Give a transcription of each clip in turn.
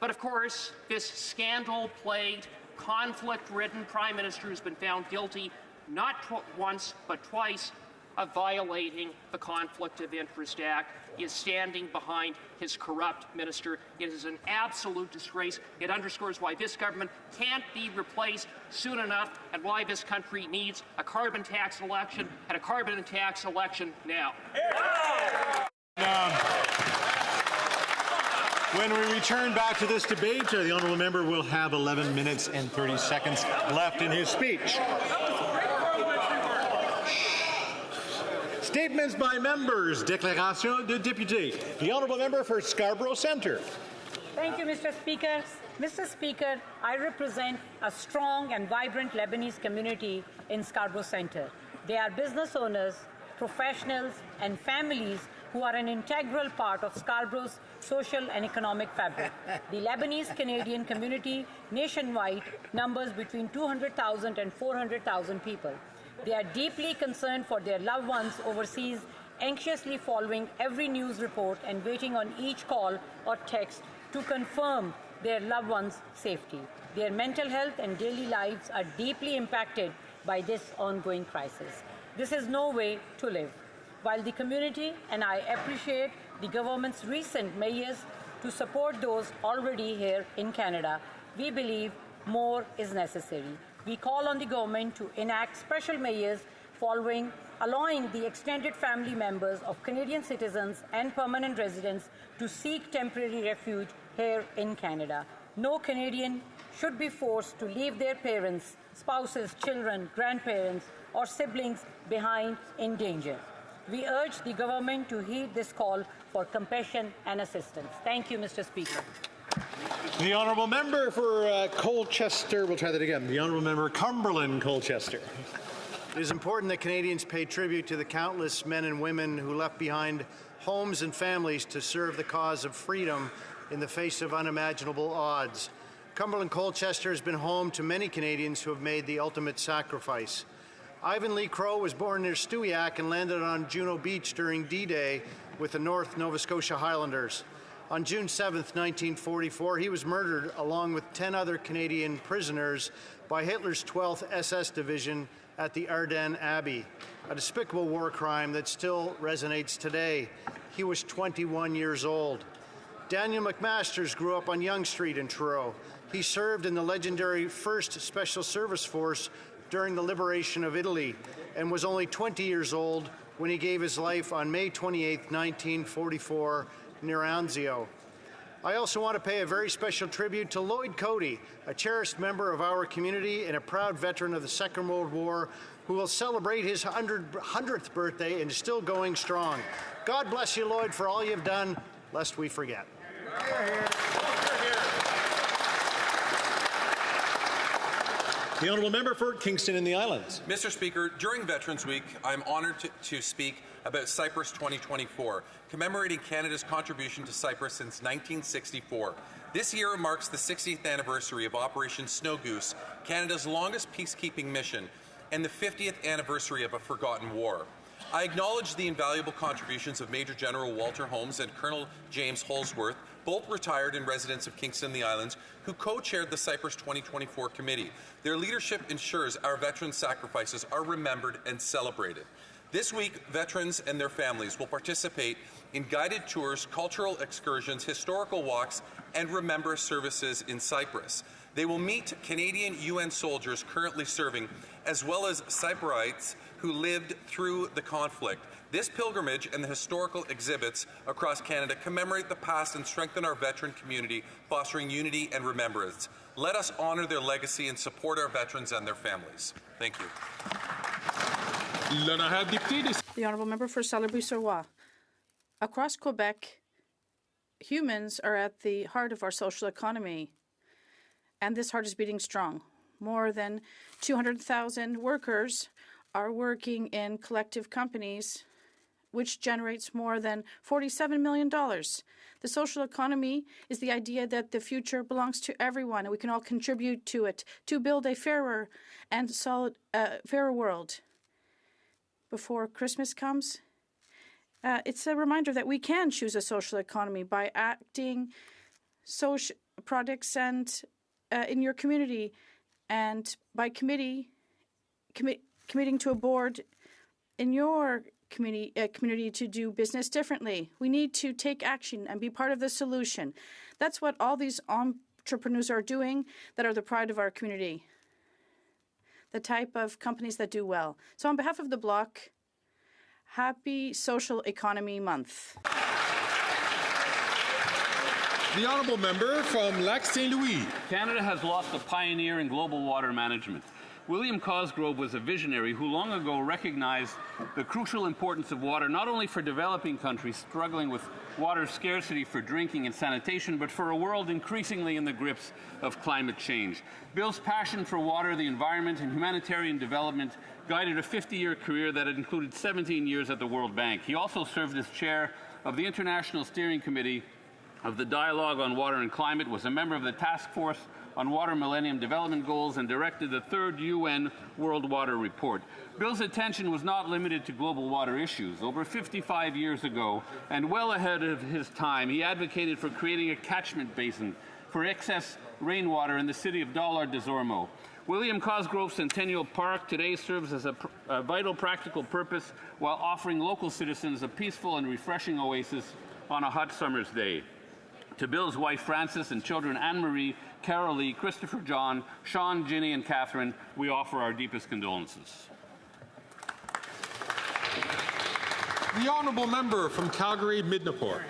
But of course, this scandal-plagued, conflict-ridden Prime Minister has been found guilty not once but twice of violating the Conflict of Interest Act. He is standing behind his corrupt minister. It is an absolute disgrace. It underscores why this government can't be replaced soon enough and why this country needs a carbon tax election and a carbon tax election now. When we return back to this debate, the honourable member will have 11 minutes and 30 seconds left in his speech. Statements by members. Déclaration de député. The honourable member for Scarborough Centre. Thank you, Mr. Speaker. Mr. Speaker, I represent a strong and vibrant Lebanese community in Scarborough Centre. They are business owners, professionals, and families who are an integral part of Scarborough's social and economic fabric. The Lebanese-Canadian community nationwide numbers between 200,000 and 400,000 people. They are deeply concerned for their loved ones overseas, anxiously following every news report and waiting on each call or text to confirm their loved ones' safety. Their mental health and daily lives are deeply impacted by this ongoing crisis. This is no way to live. While the community and I appreciate the government's recent measures to support those already here in Canada, we believe more is necessary. We call on the government to enact special measures allowing the extended family members of Canadian citizens and permanent residents to seek temporary refuge here in Canada. No Canadian should be forced to leave their parents, spouses, children, grandparents, or siblings behind in danger. We urge the government to heed this call for compassion and assistance. Thank you, Mr. Speaker. The honourable member for Colchester, we'll try that again. The honourable member Cumberland Colchester. It is important that Canadians pay tribute to the countless men and women who left behind homes and families to serve the cause of freedom in the face of unimaginable odds. Cumberland Colchester has been home to many Canadians who have made the ultimate sacrifice. Ivan Lee Crow was born near Stewiacke and landed on Juno Beach during D-Day with the North Nova Scotia Highlanders. On June 7, 1944, he was murdered along with 10 other Canadian prisoners by Hitler's 12th SS Division at the Ardennes Abbey, a despicable war crime that still resonates today. He was 21 years old. Daniel McMasters grew up on Yonge Street in Truro. He served in the legendary 1st Special Service Force during the liberation of Italy and was only 20 years old when he gave his life on May 28, 1944, near Anzio. I also want to pay a very special tribute to Lloyd Cody, a cherished member of our community and a proud veteran of the Second World War, who will celebrate his 100th birthday and is still going strong. God bless you, Lloyd, for all you've done, lest we forget. The honourable member for Kingston and the Islands. Mr. Speaker, during Veterans Week, I'm honoured to speak about Cyprus 2024, commemorating Canada's contribution to Cyprus since 1964. This year marks the 60th anniversary of Operation Snow Goose, Canada's longest peacekeeping mission, and the 50th anniversary of a forgotten war. I acknowledge the invaluable contributions of Major General Walter Holmes and Colonel James Holsworth, both retired and residents of Kingston and the Islands, who co-chaired the Cyprus 2024 committee. Their leadership ensures our veterans' sacrifices are remembered and celebrated. This week, veterans and their families will participate in guided tours, cultural excursions, historical walks, and remember services in Cyprus. They will meet Canadian UN soldiers currently serving, as well as Cypriots who lived through the conflict. This pilgrimage and the historical exhibits across Canada commemorate the past and strengthen our veteran community, fostering unity and remembrance. Let us honour their legacy and support our veterans and their families. Thank you. The honourable member for Salabri-sur-Loire. Across Quebec, humans are at the heart of our social economy, and this heart is beating strong. More than 200,000 workers are working in collective companies, which generates more than $47 million. The social economy is the idea that the future belongs to everyone, and we can all contribute to it to build a fairer and fairer world. Before Christmas comes, it's a reminder that we can choose a social economy by acting projects and in your community, and by committing to a board in your community to do business differently. We need to take action and be part of the solution. That's what all these entrepreneurs are doing that are the pride of our community, the type of companies that do well. So on behalf of the Bloc, happy Social Economy Month. The honourable member from Lac St. Louis. Canada has lost a pioneer in global water management. William Cosgrove was a visionary who long ago recognized the crucial importance of water not only for developing countries struggling with water scarcity for drinking and sanitation, but for a world increasingly in the grips of climate change. Bill's passion for water, the environment, and humanitarian development guided a 50-year career that had included 17 years at the World Bank. He also served as chair of the International Steering Committee of the Dialogue on Water and Climate, was a member of the Task Force on Water Millennium Development Goals, and directed the third UN World Water Report. Bill's attention was not limited to global water issues. Over 55 years ago, and well ahead of his time, he advocated for creating a catchment basin for excess rainwater in the city of Dollard-des-Ormeaux. William Cosgrove Centennial Park today serves as a vital practical purpose while offering local citizens a peaceful and refreshing oasis on a hot summer's day. To Bill's wife Frances and children Anne-Marie, Carolee, Christopher John, Sean, Ginny, and Catherine, we offer our deepest condolences. The honourable member from Calgary-Midnapore.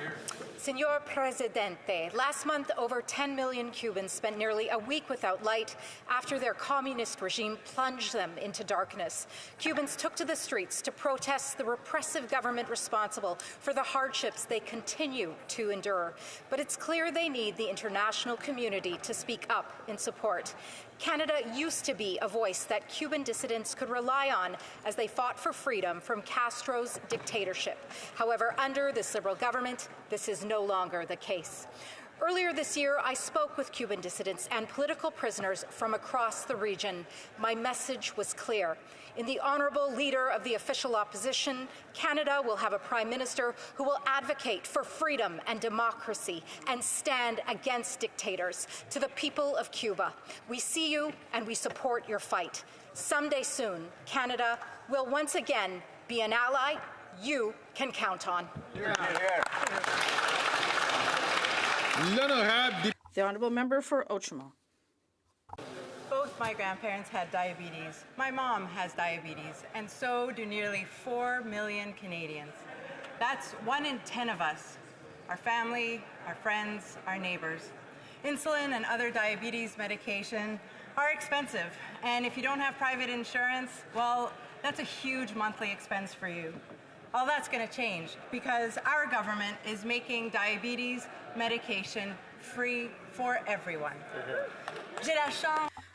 Senor Presidente, last month over 10 million Cubans spent nearly a week without light after their communist regime plunged them into darkness. Cubans took to the streets to protest the repressive government responsible for the hardships they continue to endure. But it's clear they need the international community to speak up in support. Canada used to be a voice that Cuban dissidents could rely on as they fought for freedom from Castro's dictatorship. However, under this Liberal government, this is no longer the case. Earlier this year, I spoke with Cuban dissidents and political prisoners from across the region. My message was clear. In the honourable leader of the official opposition, Canada will have a Prime Minister who will advocate for freedom and democracy and stand against dictators. To the people of Cuba, we see you and we support your fight. Someday soon, Canada will once again be an ally you can count on. The honourable member for Outremer. Both my grandparents had diabetes. My mom has diabetes, and so do nearly 4 million Canadians. That's 1 in 10 of us, our family, our friends, our neighbors. Insulin and other diabetes medication are expensive, and if you don't have private insurance, well, that's a huge monthly expense for you. All that's going to change because our government is making diabetes medication free for everyone.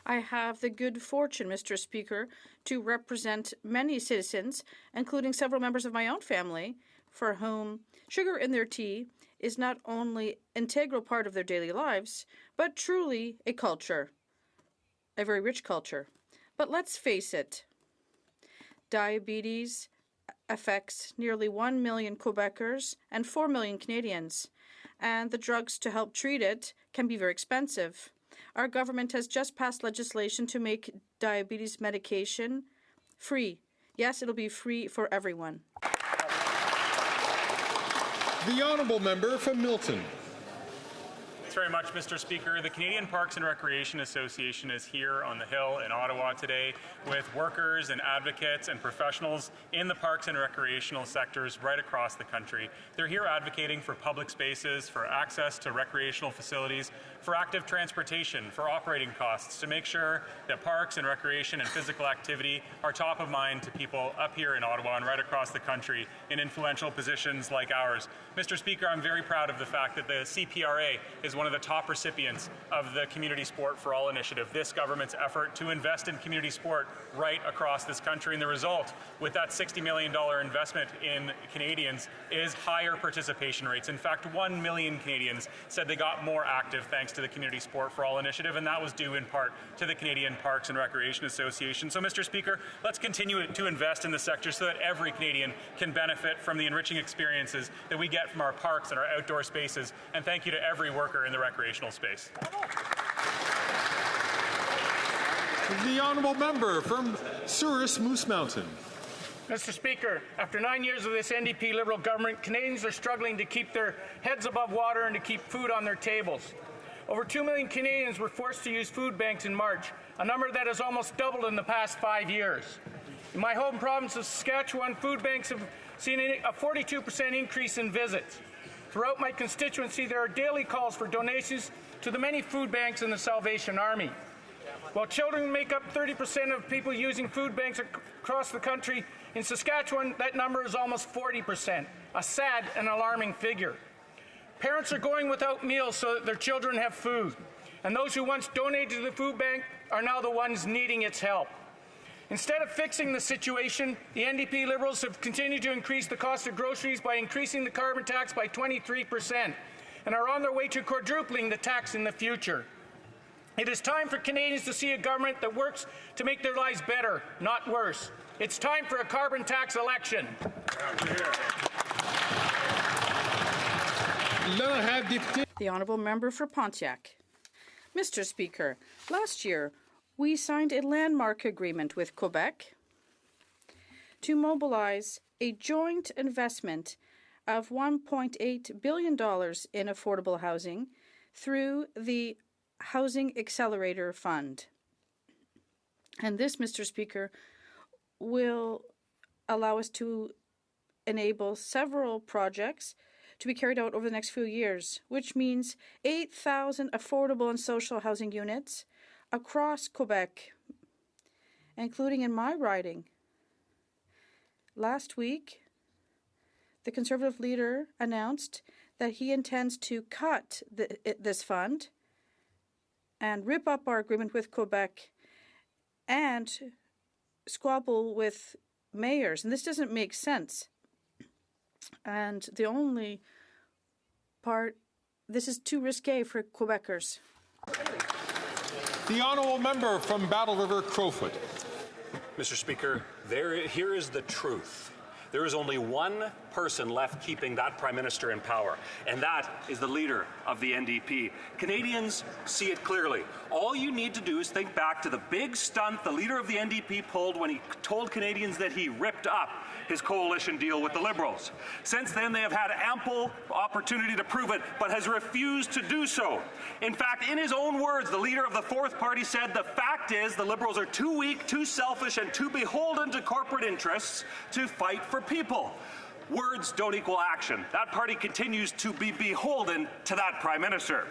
I have the good fortune, Mr. Speaker, to represent many citizens, including several members of my own family, for whom sugar in their tea is not only an integral part of their daily lives, but truly a culture, a very rich culture. But let's face it, diabetes affects nearly 1 million Quebecers and 4 million Canadians, and the drugs to help treat it can be very expensive. Our government has just passed legislation to make diabetes medication free. Yes, it'll be free for everyone. The honourable member from Milton. Thanks very much, Mr. Speaker. The Canadian Parks and Recreation Association is here on the Hill in Ottawa today with workers and advocates and professionals in the parks and recreational sectors right across the country. They're here advocating for public spaces, for access to recreational facilities, for active transportation, for operating costs, to make sure that parks and recreation and physical activity are top of mind to people up here in Ottawa and right across the country in influential positions like ours. Mr. Speaker, I'm very proud of the fact that the CPRA is one of the top recipients of the Community Sport for All initiative, this government's effort to invest in community sport right across this country. And the result, with that $60 million investment in Canadians, is higher participation rates. In fact, 1 million Canadians said they got more active thanks to the Community Sport for All initiative, and that was due in part to the Canadian Parks and Recreation Association. So, Mr. Speaker, let's continue to invest in the sector so that every Canadian can benefit from the enriching experiences that we get from our parks and our outdoor spaces. And thank you to every worker in in the recreational space. The honourable member from Souris Moose Mountain. Mr. Speaker, after 9 years of this NDP Liberal government, Canadians are struggling to keep their heads above water and to keep food on their tables. Over 2 million Canadians were forced to use food banks in March, a number that has almost doubled in the past 5 years. In my home province of Saskatchewan, food banks have seen a 42% increase in visits. Throughout my constituency, there are daily calls for donations to the many food banks in the Salvation Army. While children make up 30% of people using food banks across the country, in Saskatchewan, that number is almost 40%, a sad and alarming figure. Parents are going without meals so that their children have food, and those who once donated to the food bank are now the ones needing its help. Instead of fixing the situation, the NDP Liberals have continued to increase the cost of groceries by increasing the carbon tax by 23% and are on their way to quadrupling the tax in the future. It is time for Canadians to see a government that works to make their lives better, not worse. It's time for a carbon tax election. The honourable member for Pontiac. Mr. Speaker, last year we signed a landmark agreement with Quebec to mobilize a joint investment of $1.8 billion in affordable housing through the Housing Accelerator Fund. And this, Mr. Speaker, will allow us to enable several projects to be carried out over the next few years, which means 8,000 affordable and social housing units across Quebec, including in my riding. Last week, the Conservative leader announced that he intends to cut this fund and rip up our agreement with Quebec and squabble with mayors. And this doesn't make sense. And the only part, this is too risque for Quebecers. The honourable member from Battle River Crowfoot. Mr. Speaker, here is the truth. There is only one person left keeping that Prime Minister in power, and that is the leader of the NDP. Canadians see it clearly. All you need to do is think back to the big stunt the leader of the NDP pulled when he told Canadians that he ripped up his coalition deal with the Liberals. Since then, they have had ample opportunity to prove it, but has refused to do so. In fact, in his own words, the leader of the fourth party said, "The fact is the Liberals are too weak, too selfish, and too beholden to corporate interests to fight for people." Words don't equal action. That party continues to be beholden to that Prime Minister.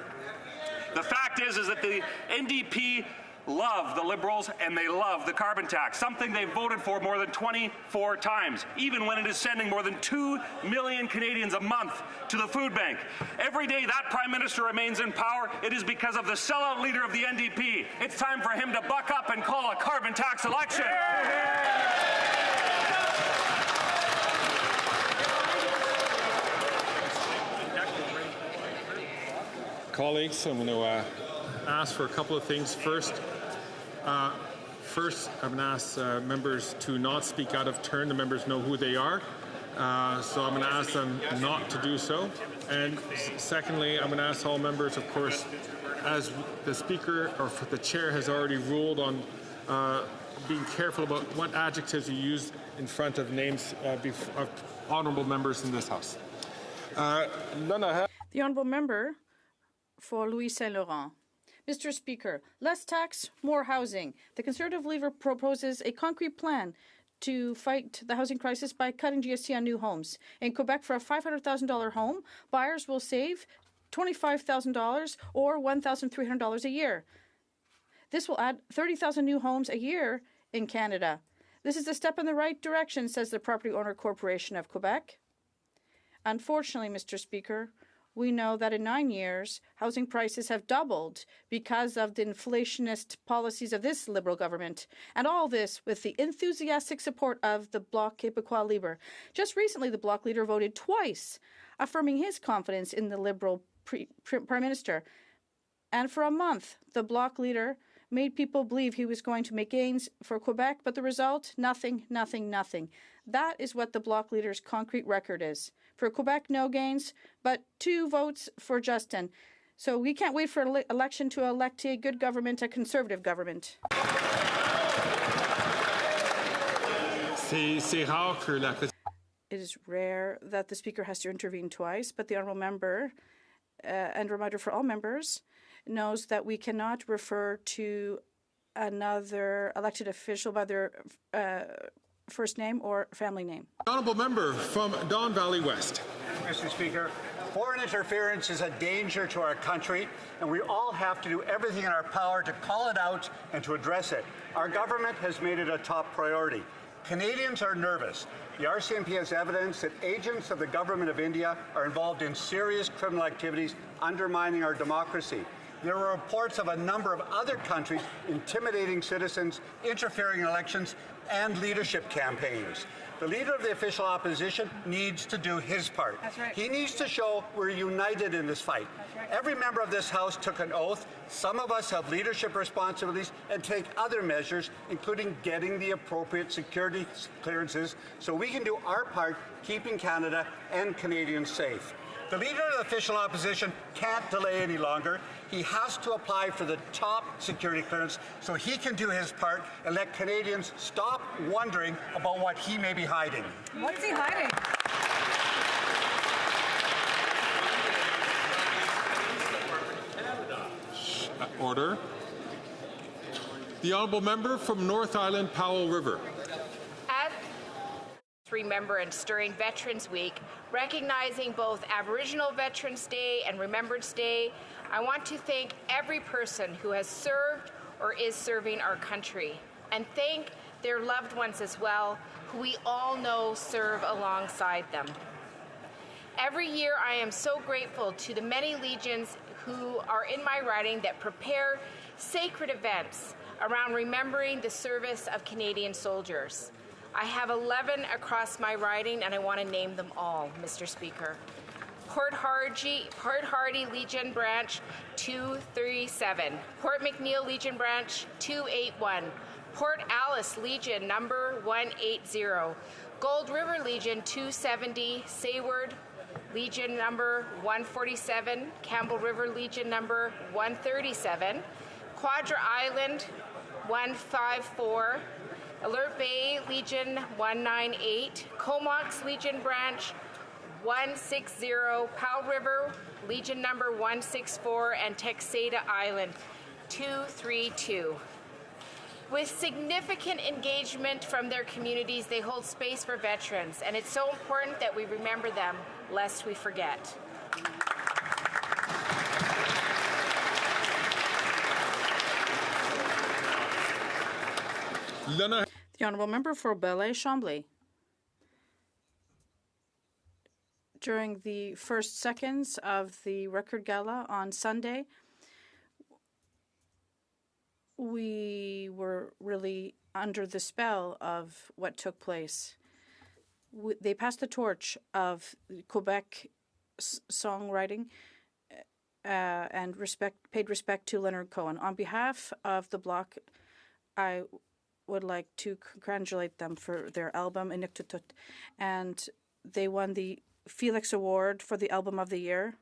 The fact is that the NDP love the Liberals and they love the carbon tax, something they've voted for more than 24 times, even when it is sending more than 2 million Canadians a month to the food bank. Every day that Prime Minister remains in power, it is because of the sellout leader of the NDP. It's time for him to buck up and call a carbon tax election. Colleagues, I'm going to ask for a couple of things. First, I'm going to ask members to not speak out of turn. The members know who they are. So I'm going to ask them not to do so. And secondly, I'm going to ask all members, of course, as the Speaker or the Chair has already ruled on being careful about what adjectives you use in front of names of honourable members in this House. The honourable member for Louis Saint Laurent. Mr. Speaker, less tax, more housing. The Conservative leader proposes a concrete plan to fight the housing crisis by cutting GST on new homes. In Quebec, for a $500,000 home, buyers will save $25,000 or $1,300 a year. This will add 30,000 new homes a year in Canada. This is a step in the right direction, says the Property Owner Corporation of Quebec. Unfortunately, Mr. Speaker, we know that in 9 years, housing prices have doubled because of the inflationist policies of this Liberal government. And all this with the enthusiastic support of the Bloc Québécois Libre. Just recently, the Bloc leader voted twice, affirming his confidence in the Liberal Prime Minister. And for a month, the Bloc leader made people believe he was going to make gains for Quebec, but the result, nothing, nothing, nothing. That is what the Bloc leader's concrete record is. For Quebec, no gains, but 2 votes for Justin. So we can't wait for election to elect a good government, a conservative government. It is rare that the Speaker has to intervene twice, but the Honourable Member, and a reminder for all members, knows that we cannot refer to another elected official by their first name or family name. Honourable Member from Don Valley West. Mr. Speaker, foreign interference is a danger to our country, and we all have to do everything in our power to call it out and to address it. Our government has made it a top priority. Canadians are nervous. The RCMP has evidence that agents of the Government of India are involved in serious criminal activities undermining our democracy. There are reports of a number of other countries intimidating citizens, interfering in elections, and leadership campaigns. The leader of the official opposition needs to do his part. That's right. He needs to show we're united in this fight. That's right. Every member of this House took an oath. Some of us have leadership responsibilities and take other measures, including getting the appropriate security clearances so we can do our part keeping Canada and Canadians safe. The leader of the official opposition can't delay any longer. He has to apply for the top security clearance so he can do his part and let Canadians stop wondering about what he may be hiding. What's he hiding? Order. The Honourable Member from North Island, Powell River. As Remembrance during Veterans Week, recognizing both Aboriginal Veterans Day and Remembrance Day, I want to thank every person who has served or is serving our country, and thank their loved ones as well, who we all know serve alongside them. Every year I am so grateful to the many legions who are in my riding that prepare sacred events around remembering the service of Canadian soldiers. I have 11 across my riding, and I want to name them all, Mr. Speaker. Port Hardy Legion Branch 237, Port McNeill Legion Branch 281, Port Alice Legion number 180, Gold River Legion 270, Sayward Legion number 147, Campbell River Legion number 137, Quadra Island 154, Alert Bay Legion 198, Comox Legion Branch 160, Powell River Legion number 164, and Texada Island 232. With significant engagement from their communities, they hold space for veterans, and it's so important that we remember them lest we forget. The Honourable Member for Belleuil-Chambly. During the first seconds of the record gala on Sunday, we were really under the spell of what took place. They passed the torch of Quebec songwriting and paid respect to Leonard Cohen. On behalf of the Bloc, I would like to congratulate them for their album Inuktitut, and they won the Felix Award for the Album of the Year.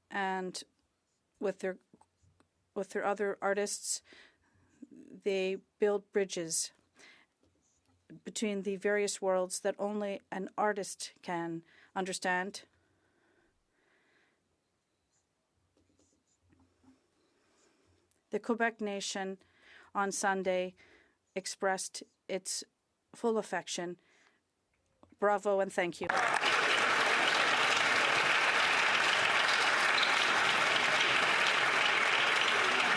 And with their other artists, they build bridges between the various worlds that only an artist can understand. The Quebec nation on Sunday expressed its full affection. Bravo and thank you.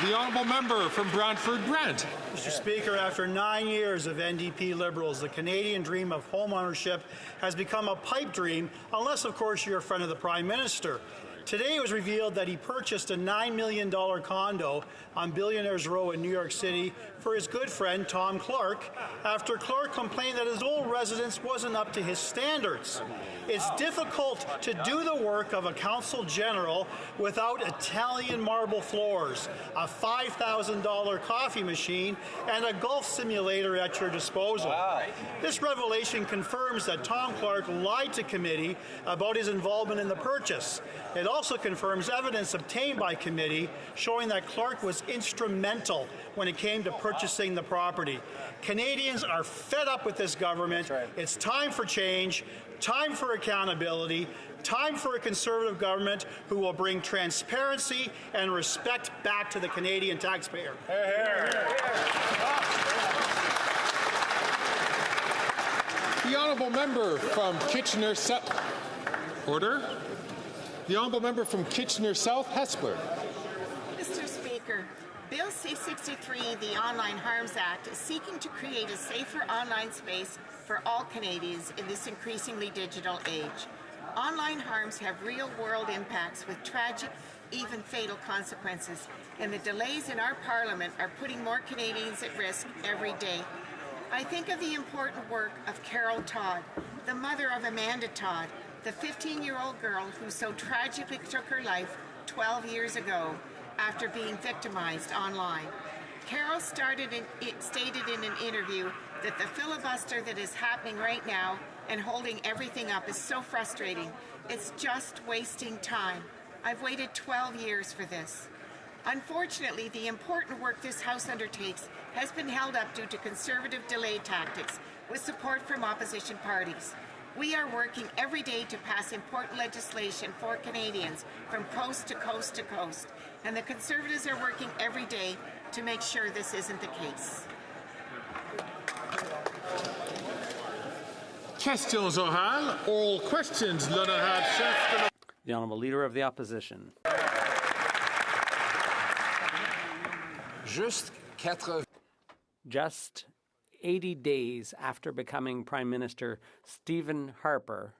The Honourable Member from Brantford Brant. Mr. Speaker, after 9 years of NDP Liberals, the Canadian dream of home ownership has become a pipe dream, unless, of course, you're a friend of the Prime Minister. Today it was revealed that he purchased a $9 million condo on Billionaires Row in New York City for his good friend Tom Clark, after Clark complained that his old residence wasn't up to his standards. It's difficult to do the work of a consul general without Italian marble floors, a $5,000 coffee machine, and a golf simulator at your disposal. Wow. This revelation confirms that Tom Clark lied to committee about his involvement in the purchase. It also confirms evidence obtained by committee showing that Clark was instrumental when it came to purchasing the property. Canadians are fed up with this government. Right. It's time for change, time for accountability, time for a Conservative government who will bring transparency and respect back to the Canadian taxpayer. The honourable member from Kitchener South. Order. The honourable member from Kitchener South, Hespeler. Mr. Speaker, Bill C-63, the Online Harms Act, is seeking to create a safer online space for all Canadians in this increasingly digital age. Online harms have real-world impacts with tragic, even fatal consequences, and the delays in our Parliament are putting more Canadians at risk every day. I think of the important work of Carol Todd, the mother of Amanda Todd, the 15-year-old girl who so tragically took her life 12 years ago after being victimized online. Carol stated in an interview that the filibuster that is happening right now and holding everything up is so frustrating. It's just wasting time. I've waited 12 years for this. Unfortunately, the important work this House undertakes has been held up due to Conservative delay tactics with support from opposition parties. We are working every day to pass important legislation for Canadians from coast to coast to coast, and the Conservatives are working every day to make sure this isn't the case. Questions orales. Oral questions. L'honorable chef de la... The Honourable Leader of the Opposition. Just 80 days after becoming Prime Minister, Stephen Harper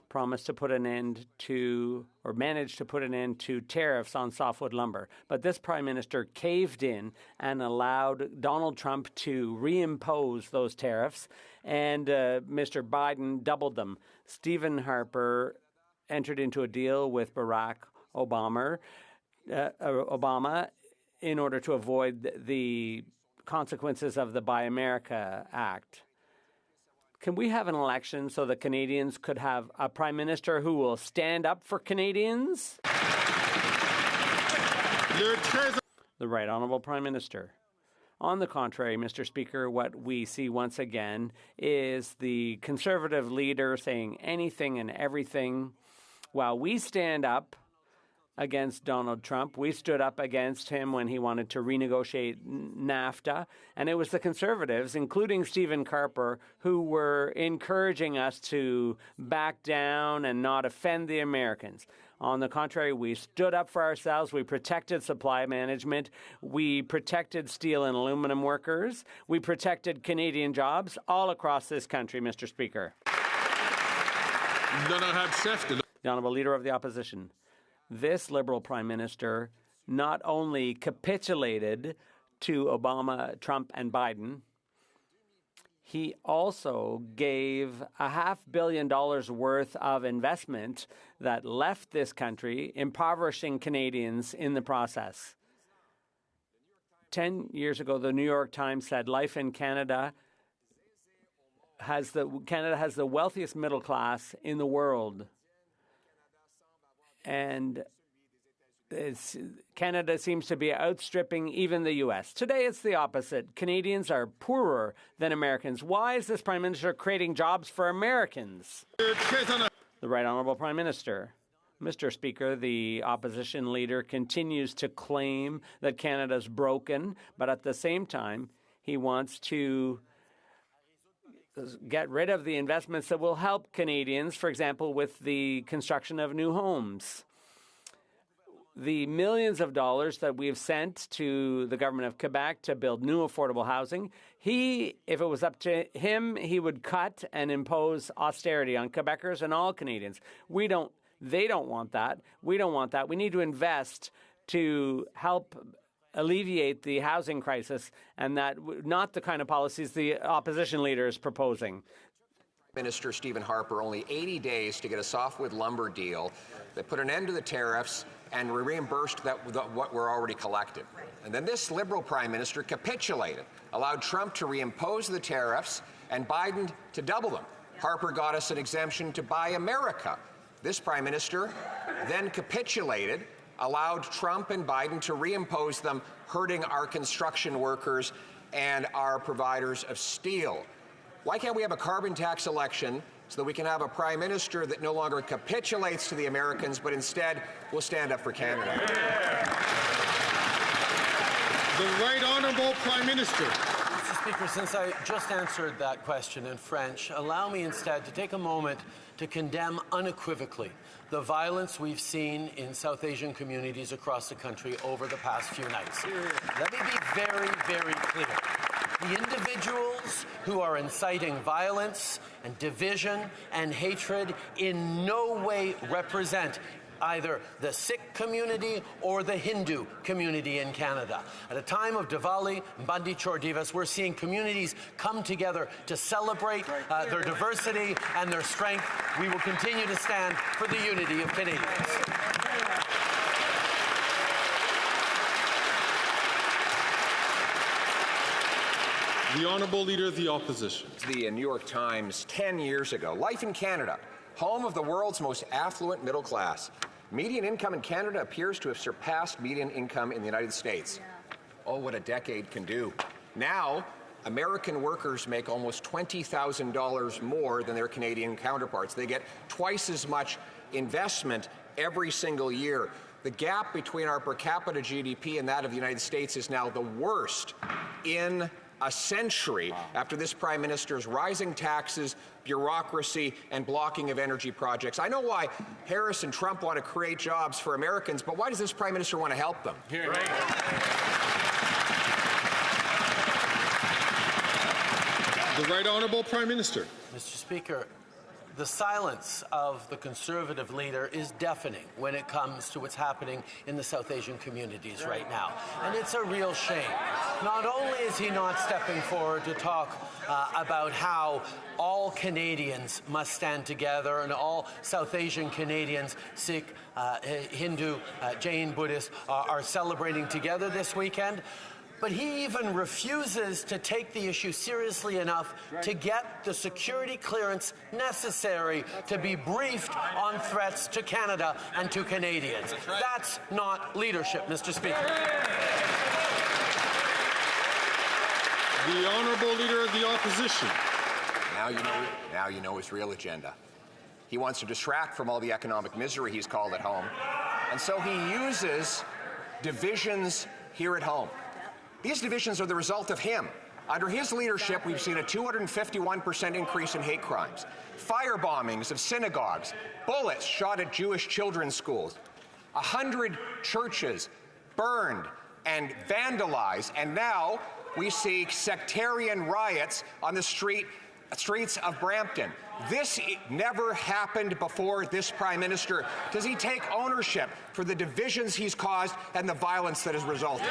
promised to put an end to, or managed to put an end to, tariffs on softwood lumber. But this Prime Minister caved in and allowed Donald Trump to reimpose those tariffs, and Mr. Biden doubled them. Stephen Harper entered into a deal with Barack Obama in order to avoid the consequences of the Buy America Act. Can we have an election so that Canadians could have a Prime Minister who will stand up for Canadians? The Right Honourable Prime Minister. On the contrary, Mr. Speaker, what we see once again is the Conservative leader saying anything and everything while we stand up against Donald Trump. We stood up against him when he wanted to renegotiate NAFTA, and it was the Conservatives, including Stephen Harper, who were encouraging us to back down and not offend the Americans. On the contrary, we stood up for ourselves. We protected supply management. We protected steel and aluminum workers. We protected Canadian jobs all across this country, Mr. Speaker. The Honourable Leader of the Opposition. This Liberal Prime Minister not only capitulated to Obama, Trump, and Biden, he also gave $500 million worth of investment that left this country, impoverishing Canadians in the process. 10 years ago, the New York Times said life in Canada has the wealthiest middle class in the world. And Canada seems to be outstripping even the U.S. Today, it's the opposite. Canadians are poorer than Americans. Why is this Prime Minister creating jobs for Americans? The Right Honourable Prime Minister. Mr. Speaker, the opposition leader continues to claim that Canada's broken, but at the same time, he wants to get rid of the investments that will help Canadians, for example, with the construction of new homes. The millions of dollars that we've sent to the government of Quebec to build new affordable housing, if it was up to him, he would cut and impose austerity on Quebecers and all Canadians. They don't want that. We don't want that. We need to invest to help alleviate the housing crisis, and that not the kind of policies the opposition leader is proposing. Minister Stephen Harper only 80 days to get a softwood lumber deal that put an end to the tariffs and reimbursed what were already collected. And then this Liberal Prime Minister capitulated, allowed Trump to reimpose the tariffs and Biden to double them. Harper got us an exemption to Buy America. This Prime Minister then capitulated, allowed Trump and Biden to reimpose them, hurting our construction workers and our providers of steel. Why can't we have a carbon tax election so that we can have a Prime Minister that no longer capitulates to the Americans, but instead will stand up for Canada? The Right Honourable Prime Minister. Mr. Speaker, since I just answered that question in French, allow me instead to take a moment to condemn unequivocally the violence we've seen in South Asian communities across the country over the past few nights. Let me be very, very clear. The individuals who are inciting violence and division and hatred in no way represent either the Sikh community or the Hindu community in Canada. At a time of Diwali, Bandi Chor Divas, we're seeing communities come together to celebrate their diversity and their strength. We will continue to stand for the unity of Canadians. The Honourable Leader of the Opposition. The New York Times 10 years ago. Life in Canada, home of the world's most affluent middle class. Median income in Canada appears to have surpassed median income in the United States. Oh, what a decade can do. Now, American workers make almost $20,000 more than their Canadian counterparts. They get twice as much investment every single year. The gap between our per capita GDP and that of the United States is now the worst in a century after this Prime Minister's rising taxes, bureaucracy, and blocking of energy projects. I know why Harris and Trump want to create jobs for Americans, but why does this Prime Minister want to help them? Here. The Right Honourable Prime Minister. Mr. Speaker, the silence of the Conservative leader is deafening when it comes to what's happening in the South Asian communities right now. And it's a real shame. Not only is he not stepping forward to talk about how all Canadians must stand together and all South Asian Canadians, Sikh, Hindu, Jain, Buddhist, are celebrating together this weekend, but he even refuses to take the issue seriously enough to get the security clearance necessary to be briefed on threats to Canada and to Canadians. That's not leadership, Mr. Speaker. The Honourable Leader of the Opposition. Now you know his real agenda. He wants to distract from all the economic misery he's called at home. And so he uses divisions here at home. These divisions are the result of him. Under his leadership, we've seen a 251% increase in hate crimes, fire bombings of synagogues, bullets shot at Jewish children's schools, 100 churches burned and vandalized, and now we see sectarian riots on the streets of Brampton. This never happened before this Prime Minister. Does he take ownership for the divisions he's caused and the violence that has resulted?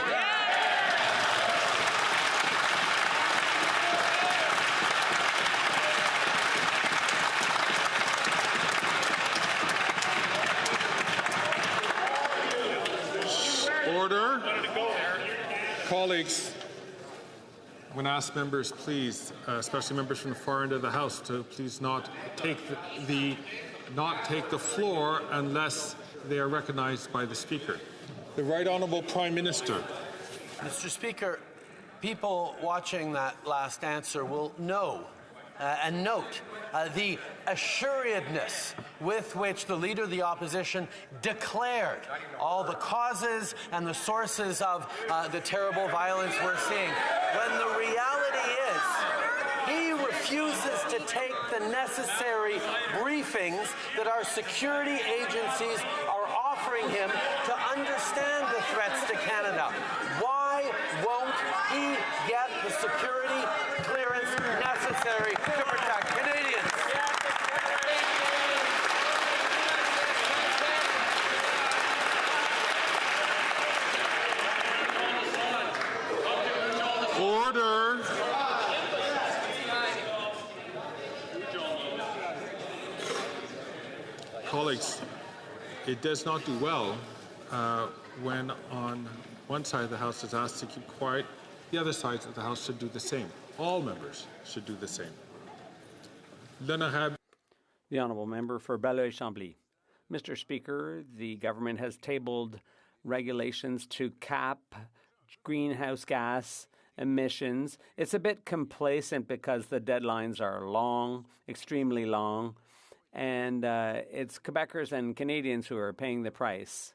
Order. Colleagues, I'm going to ask members, please, especially members from the far end of the House, to please not take the floor unless they are recognized by the Speaker. The Right Honourable Prime Minister. Mr. Speaker, people watching that last answer will know and note the assuredness with which the Leader of the Opposition declared all the causes and the sources of the terrible violence we're seeing, when the reality is he refuses to take the necessary briefings that our security agencies are offering him to understand the threats to Canada. Why won't he get the security clearance necessary to protect Canadians? Order. colleagues, it does not do well when on one side of the House is asked to keep quiet, the other side of the House should do the same. All members should do the same. The honourable member for Belleuil-Chambly. Mr. Speaker, the government has tabled regulations to cap greenhouse gas emissions. It's a bit complacent because the deadlines are long, extremely long, and it's Quebecers and Canadians who are paying the price.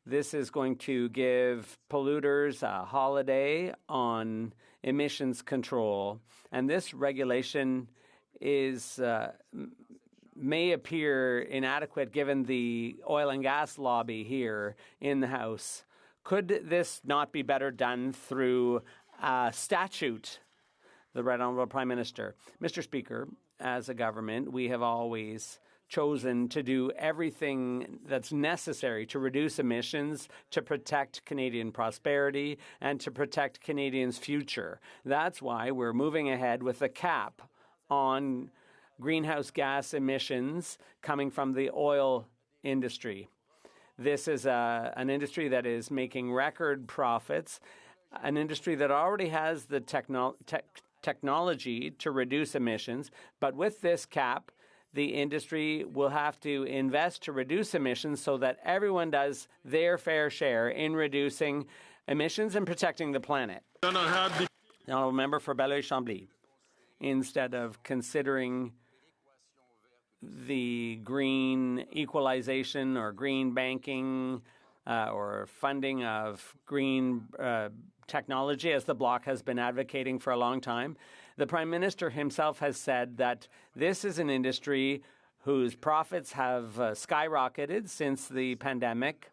This is going to give polluters a holiday on emissions control, and this regulation is may appear inadequate given the oil and gas lobby here in the House. Could this not be better done through a statute? The Right Honourable Prime Minister. Mr. Speaker, as a government, we have always chosen to do everything that's necessary to reduce emissions, to protect Canadian prosperity, and to protect Canadians' future. That's why we're moving ahead with a cap on greenhouse gas emissions coming from the oil industry. This is an industry that is making record profits, an industry that already has the technology to reduce emissions, but with this cap, the industry will have to invest to reduce emissions so that everyone does their fair share in reducing emissions and protecting the planet. The honourable member for Belleuil-Chambly. Instead of considering the green equalization or green banking or funding of green technology, as the Bloc has been advocating for a long time, the Prime Minister himself has said that this is an industry whose profits have skyrocketed since the pandemic.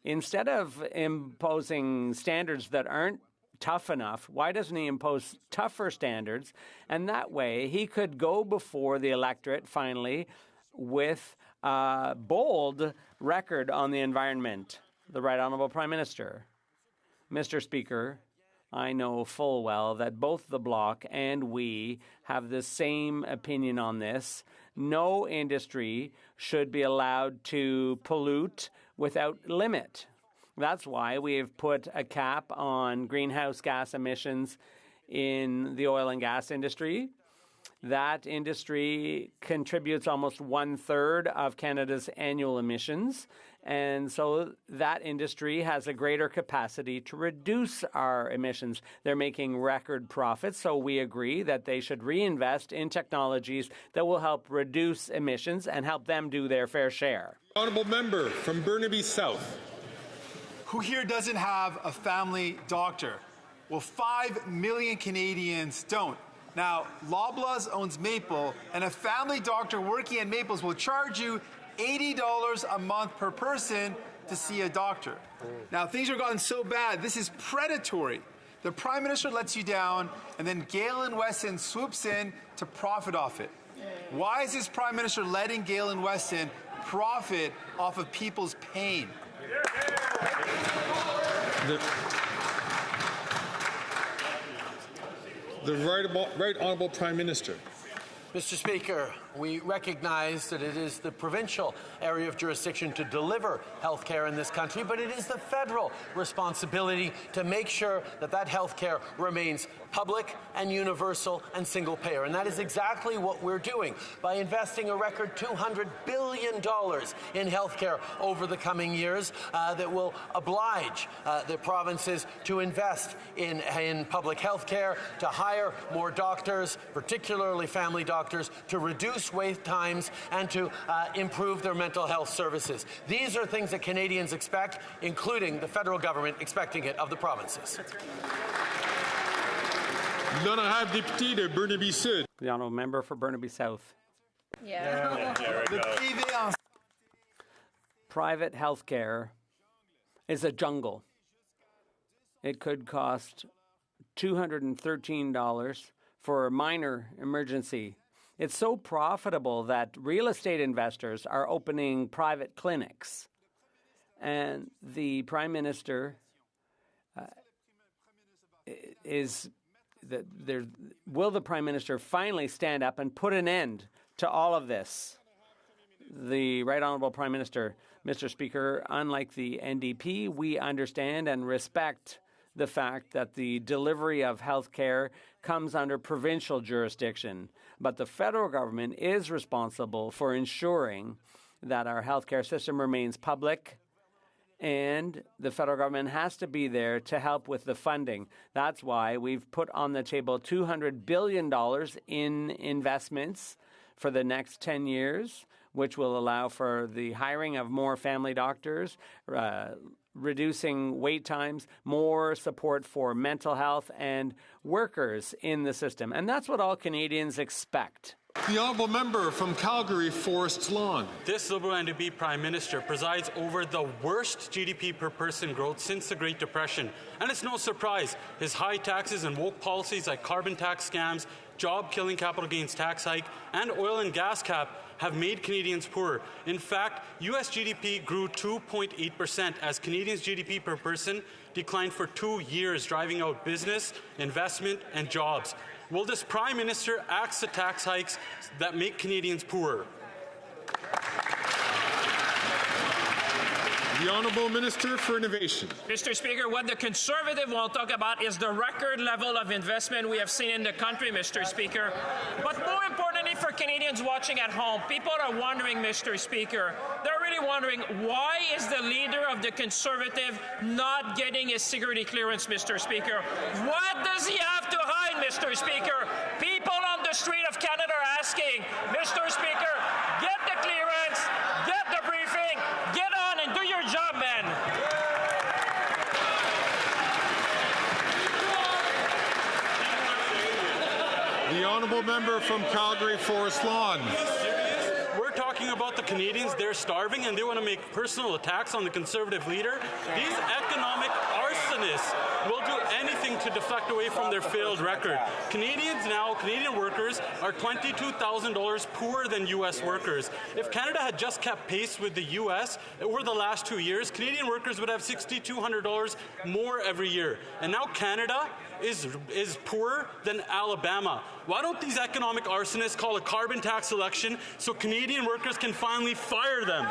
Instead of imposing standards that aren't tough enough, why doesn't he impose tougher standards? And that way he could go before the electorate finally with a bold record on the environment. The Right Honourable Prime Minister. Mr. Speaker, I know full well that both the Bloc and we have the same opinion on this. No industry should be allowed to pollute without limit. That's why we have put a cap on greenhouse gas emissions in the oil and gas industry. That industry contributes almost 1/3 of Canada's annual emissions, and so that industry has a greater capacity to reduce our emissions. They're making record profits, so we agree that they should reinvest in technologies that will help reduce emissions and help them do their fair share. Honourable member from Burnaby South. Who here doesn't have a family doctor? Well, 5 million Canadians don't. Now, Loblaws owns Maple, and a family doctor working at Maple's will charge you $80 a month per person to see a doctor. Now, things have gotten so bad, this is predatory. The Prime Minister lets you down, and then Galen Weston swoops in to profit off it. Why is this Prime Minister letting Galen Weston profit off of people's pain? The Right Honourable Prime Minister. Mr. Speaker, we recognize that it is the provincial area of jurisdiction to deliver health care in this country, but it is the federal responsibility to make sure that that health care remains public and universal and single payer. And that is exactly what we're doing by investing a record $200 billion in health care over the coming years that will oblige the provinces to invest in public health care, to hire more doctors, particularly family doctors, to reduce wait times, and to improve their mental health services. These are things that Canadians expect, including the federal government expecting it of the provinces. L'honorable député de Burnaby Sud. The honourable member for Burnaby South. Private health care is a jungle. It could cost $213 for a minor emergency. It's so profitable that real estate investors are opening private clinics. And the Prime Minister will the Prime Minister finally stand up and put an end to all of this? The Right Honourable Prime Minister, Mr. Speaker, unlike the NDP, we understand and respect the fact that the delivery of health care comes under provincial jurisdiction, but the federal government is responsible for ensuring that our healthcare system remains public, and the federal government has to be there to help with the funding. That's why we've put on the table $200 billion in investments for the next 10 years, which will allow for the hiring of more family doctors, reducing wait times, more support for mental health and workers in the system. And that's what all Canadians expect. The honourable member from Calgary, Forest Lawn. This Liberal NDP Prime Minister presides over the worst GDP per person growth since the Great Depression. And it's no surprise. His high taxes and woke policies like carbon tax scams, job-killing capital gains tax hike, and oil and gas cap have made Canadians poorer. In fact, U.S. GDP grew 2.8% as Canadians' GDP per person declined for 2 years, driving out business, investment, and jobs. Will this Prime Minister axe the tax hikes that make Canadians poorer? The Honourable Minister for Innovation. Mr. Speaker, what the Conservative will talk about is the record level of investment we have seen in the country, Mr. Speaker. But more importantly for Canadians watching at home, people are wondering, Mr. Speaker, they're really wondering, why is the leader of the Conservative not getting his security clearance, Mr. Speaker? What does he have to hide, Mr. Speaker? People on the street of Canada are asking, Mr. Speaker, get the clearance, get the briefing, get on and do your job, man. The honourable member from Calgary, Forest Lawn. We're talking about the Canadians. They're starving and they want to make personal attacks on the Conservative leader. These economic arsonists will do anything to deflect away from their failed record. Canadian workers are $22,000 poorer than U.S. workers. If Canada had just kept pace with the U.S. over the last 2 years, Canadian workers would have $6,200 more every year. And now Canada is poorer than Alabama. Why don't these economic arsonists call a carbon tax election so Canadian workers can finally fire them?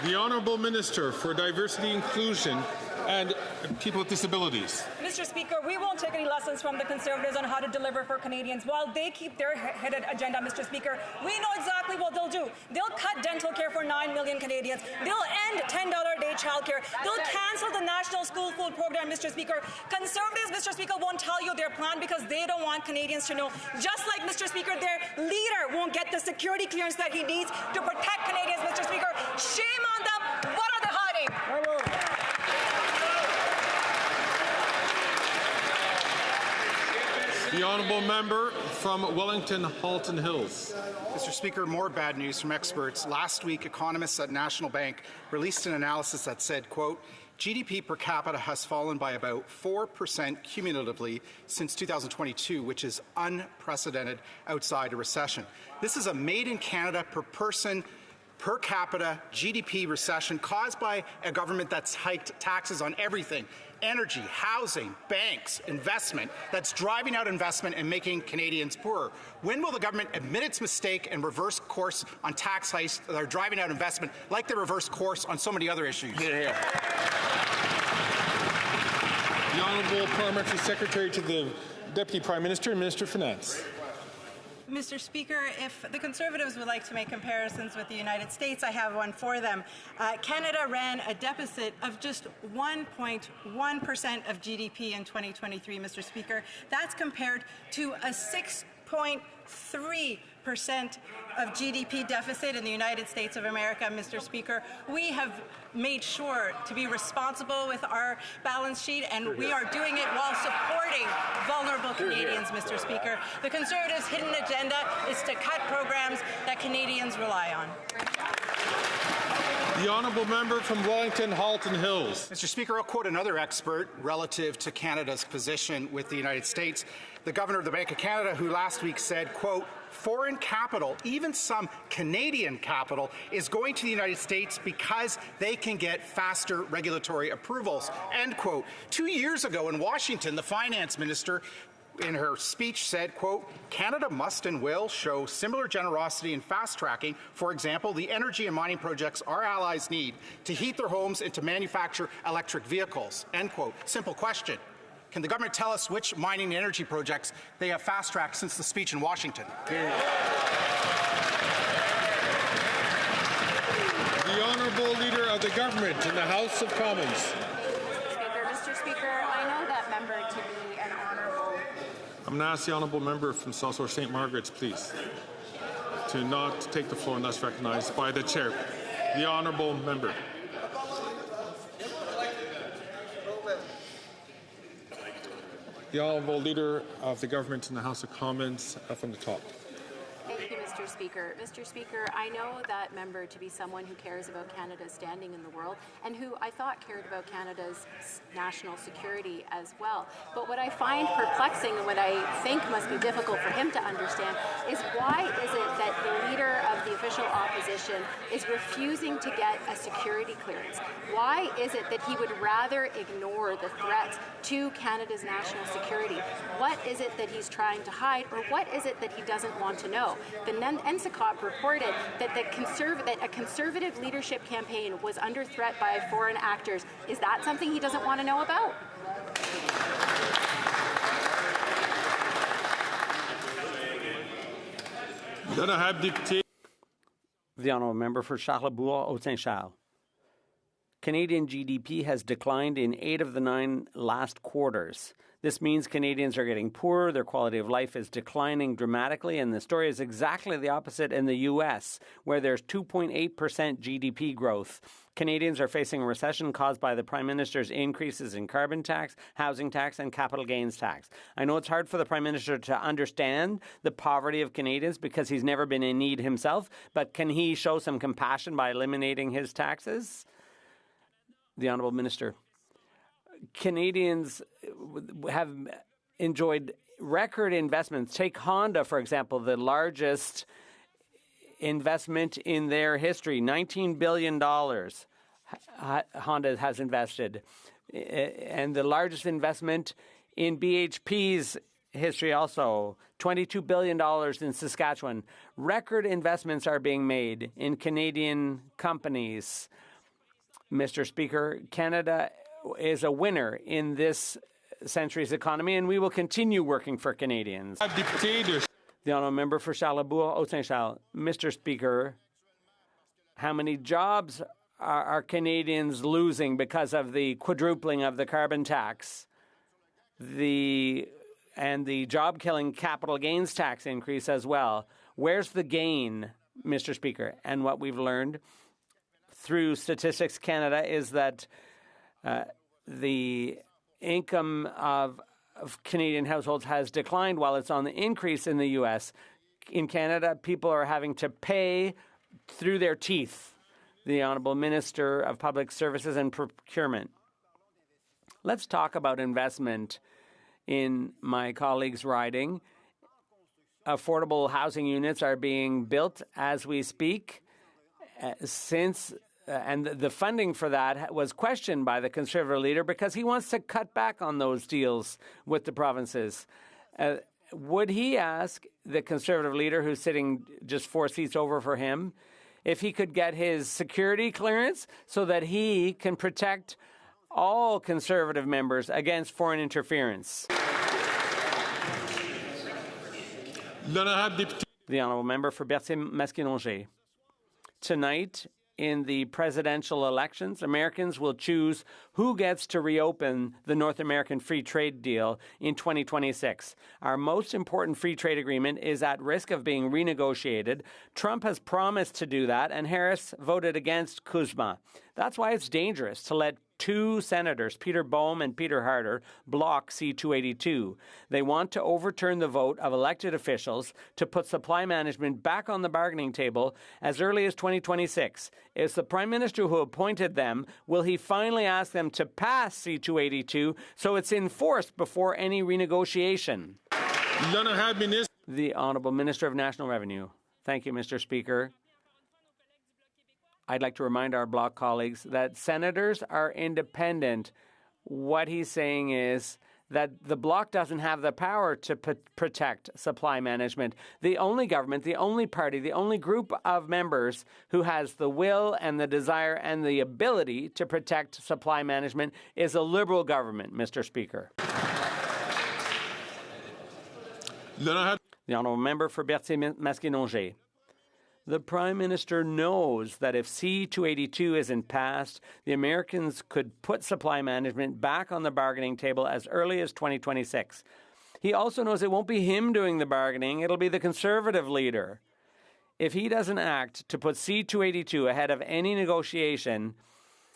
The Honourable Minister for Diversity, Inclusion and People with Disabilities. Mr. Speaker, we won't take any lessons from the Conservatives on how to deliver for Canadians. While they keep their headed agenda, Mr. Speaker, we know exactly what they'll do. They'll cut dental care for 9 million Canadians. They'll end $10 a day childcare. They'll cancel the National School Food Program, Mr. Speaker. Conservatives, Mr. Speaker, won't tell you their plan because they don't want Canadians to know. Just like, Mr. Speaker, their leader won't get the security clearance that he needs to protect Canadians, Mr. Speaker. Shame on them. What are they hiding? The honourable member from Wellington Halton Hills. Mr. Speaker, more bad news from experts. Last week, economists at National Bank released an analysis that said, quote, GDP per capita has fallen by about 4% cumulatively since 2022, which is unprecedented outside a recession. This is a made-in-Canada per person per capita GDP recession caused by a government that's hiked taxes on everything, energy, housing, banks, investment, that's driving out investment and making Canadians poorer. When will the government admit its mistake and reverse course on tax hikes that are driving out investment like they reversed course on so many other issues? The Honourable Parliamentary Secretary to the Deputy Prime Minister and Minister of Finance. Mr. Speaker, if the Conservatives would like to make comparisons with the United States, I have one for them. Canada ran a deficit of just 1.1% of GDP in 2023, Mr. Speaker. That's compared to a 6.3% of GDP deficit in the United States of America, Mr. Speaker. We have made sure to be responsible with our balance sheet, and we are doing it while supporting vulnerable Canadians, Mr. Speaker. The Conservatives' hidden agenda is to cut programs that Canadians rely on. The honourable member from Wellington Halton Hills. Mr. Speaker, I'll quote another expert relative to Canada's position with the United States. The Governor of the Bank of Canada, who last week said, quote, foreign capital, even some Canadian capital, is going to the United States because they can get faster regulatory approvals, end quote. 2 years ago in Washington, the finance minister in her speech said, quote, Canada must and will show similar generosity in fast-tracking, for example, the energy and mining projects our allies need to heat their homes and to manufacture electric vehicles, end quote. Simple question. Can the government tell us which mining and energy projects they have fast-tracked since the speech in Washington? The Honourable Leader of the Government in the House of Commons. Mr. Speaker, I know that member to be an honourable. I'm going to ask the Honourable Member from South St. Margaret's, please, to not take the floor unless recognized by the Chair. The Honourable Member. The Honourable Leader of the Government in the House of Commons from the top. Thank you, Mr. Speaker. Mr. Speaker, I know that member to be someone who cares about Canada's standing in the world and who I thought cared about Canada's national security as well. But what I find perplexing and what I think must be difficult for him to understand is why is it that the leader of the official opposition is refusing to get a security clearance? Why is it that he would rather ignore the threats to Canada's national security? What is it that he's trying to hide, or what is it that he doesn't want to know? The NSICOP reported that a conservative leadership campaign was under threat by foreign actors. Is that something he doesn't want to know about? The Honourable Member for Charlebourg-Haute-Saint-Charles. Canadian GDP has declined in 8 of the 9 last quarters. This means Canadians are getting poorer, their quality of life is declining dramatically, and the story is exactly the opposite in the U.S., where there's 2.8% GDP growth. Canadians are facing a recession caused by the Prime Minister's increases in carbon tax, housing tax, and capital gains tax. I know it's hard for the Prime Minister to understand the poverty of Canadians because he's never been in need himself, but can he show some compassion by eliminating his taxes? The Honourable Minister. Canadians have enjoyed record investments. Take Honda, for example, the largest investment in their history, $19 billion Honda has invested. And the largest investment in BHP's history also, $22 billion in Saskatchewan. Record investments are being made in Canadian companies. Mr. Speaker, Canada is a winner in this century's economy, and we will continue working for Canadians. The Honourable Member for Charlebourg-Haute-Saint-Charles. Mr. Speaker, how many jobs are Canadians losing because of the quadrupling of the carbon tax, and the job-killing capital gains tax increase as well? Where's the gain, Mr. Speaker? And what we've learned through Statistics Canada is that the income of Canadian households has declined while it's on the increase in the U.S. In Canada, people are having to pay through their teeth. The Honourable Minister of Public Services and Procurement. Let's talk about investment in my colleague's riding. Affordable housing units are being built as we speak and the funding for that was questioned by the Conservative leader because he wants to cut back on those deals with the provinces. Would he ask the Conservative leader, who's sitting just 4 seats over for him, if he could get his security clearance so that he can protect all Conservative members against foreign interference? The Honourable Member for Berthier-Masquinongé. Tonight, in the presidential elections, Americans will choose who gets to reopen the North American Free Trade Deal in 2026. Our most important free trade agreement is at risk of being renegotiated. Trump has promised to do that, and Harris voted against CUSMA. That's why it's dangerous to let 2 senators, Peter Boehm and Peter Harder, block C-282. They want to overturn the vote of elected officials to put supply management back on the bargaining table as early as 2026. It's the Prime Minister who appointed them. Will he finally ask them to pass C-282 so it's enforced before any renegotiation? The Honourable Minister of National Revenue. Thank you, Mr. Speaker. I'd like to remind our Bloc colleagues that senators are independent. What he's saying is that the Bloc doesn't have the power to protect supply management. The only government, the only party, the only group of members who has the will and the desire and the ability to protect supply management is a Liberal government, Mr. Speaker. The Honourable Member for Berthier-Masquinongé. The Prime Minister knows that if C-282 isn't passed, the Americans could put supply management back on the bargaining table as early as 2026. He also knows it won't be him doing the bargaining, it'll be the Conservative leader. If he doesn't act to put C-282 ahead of any negotiation,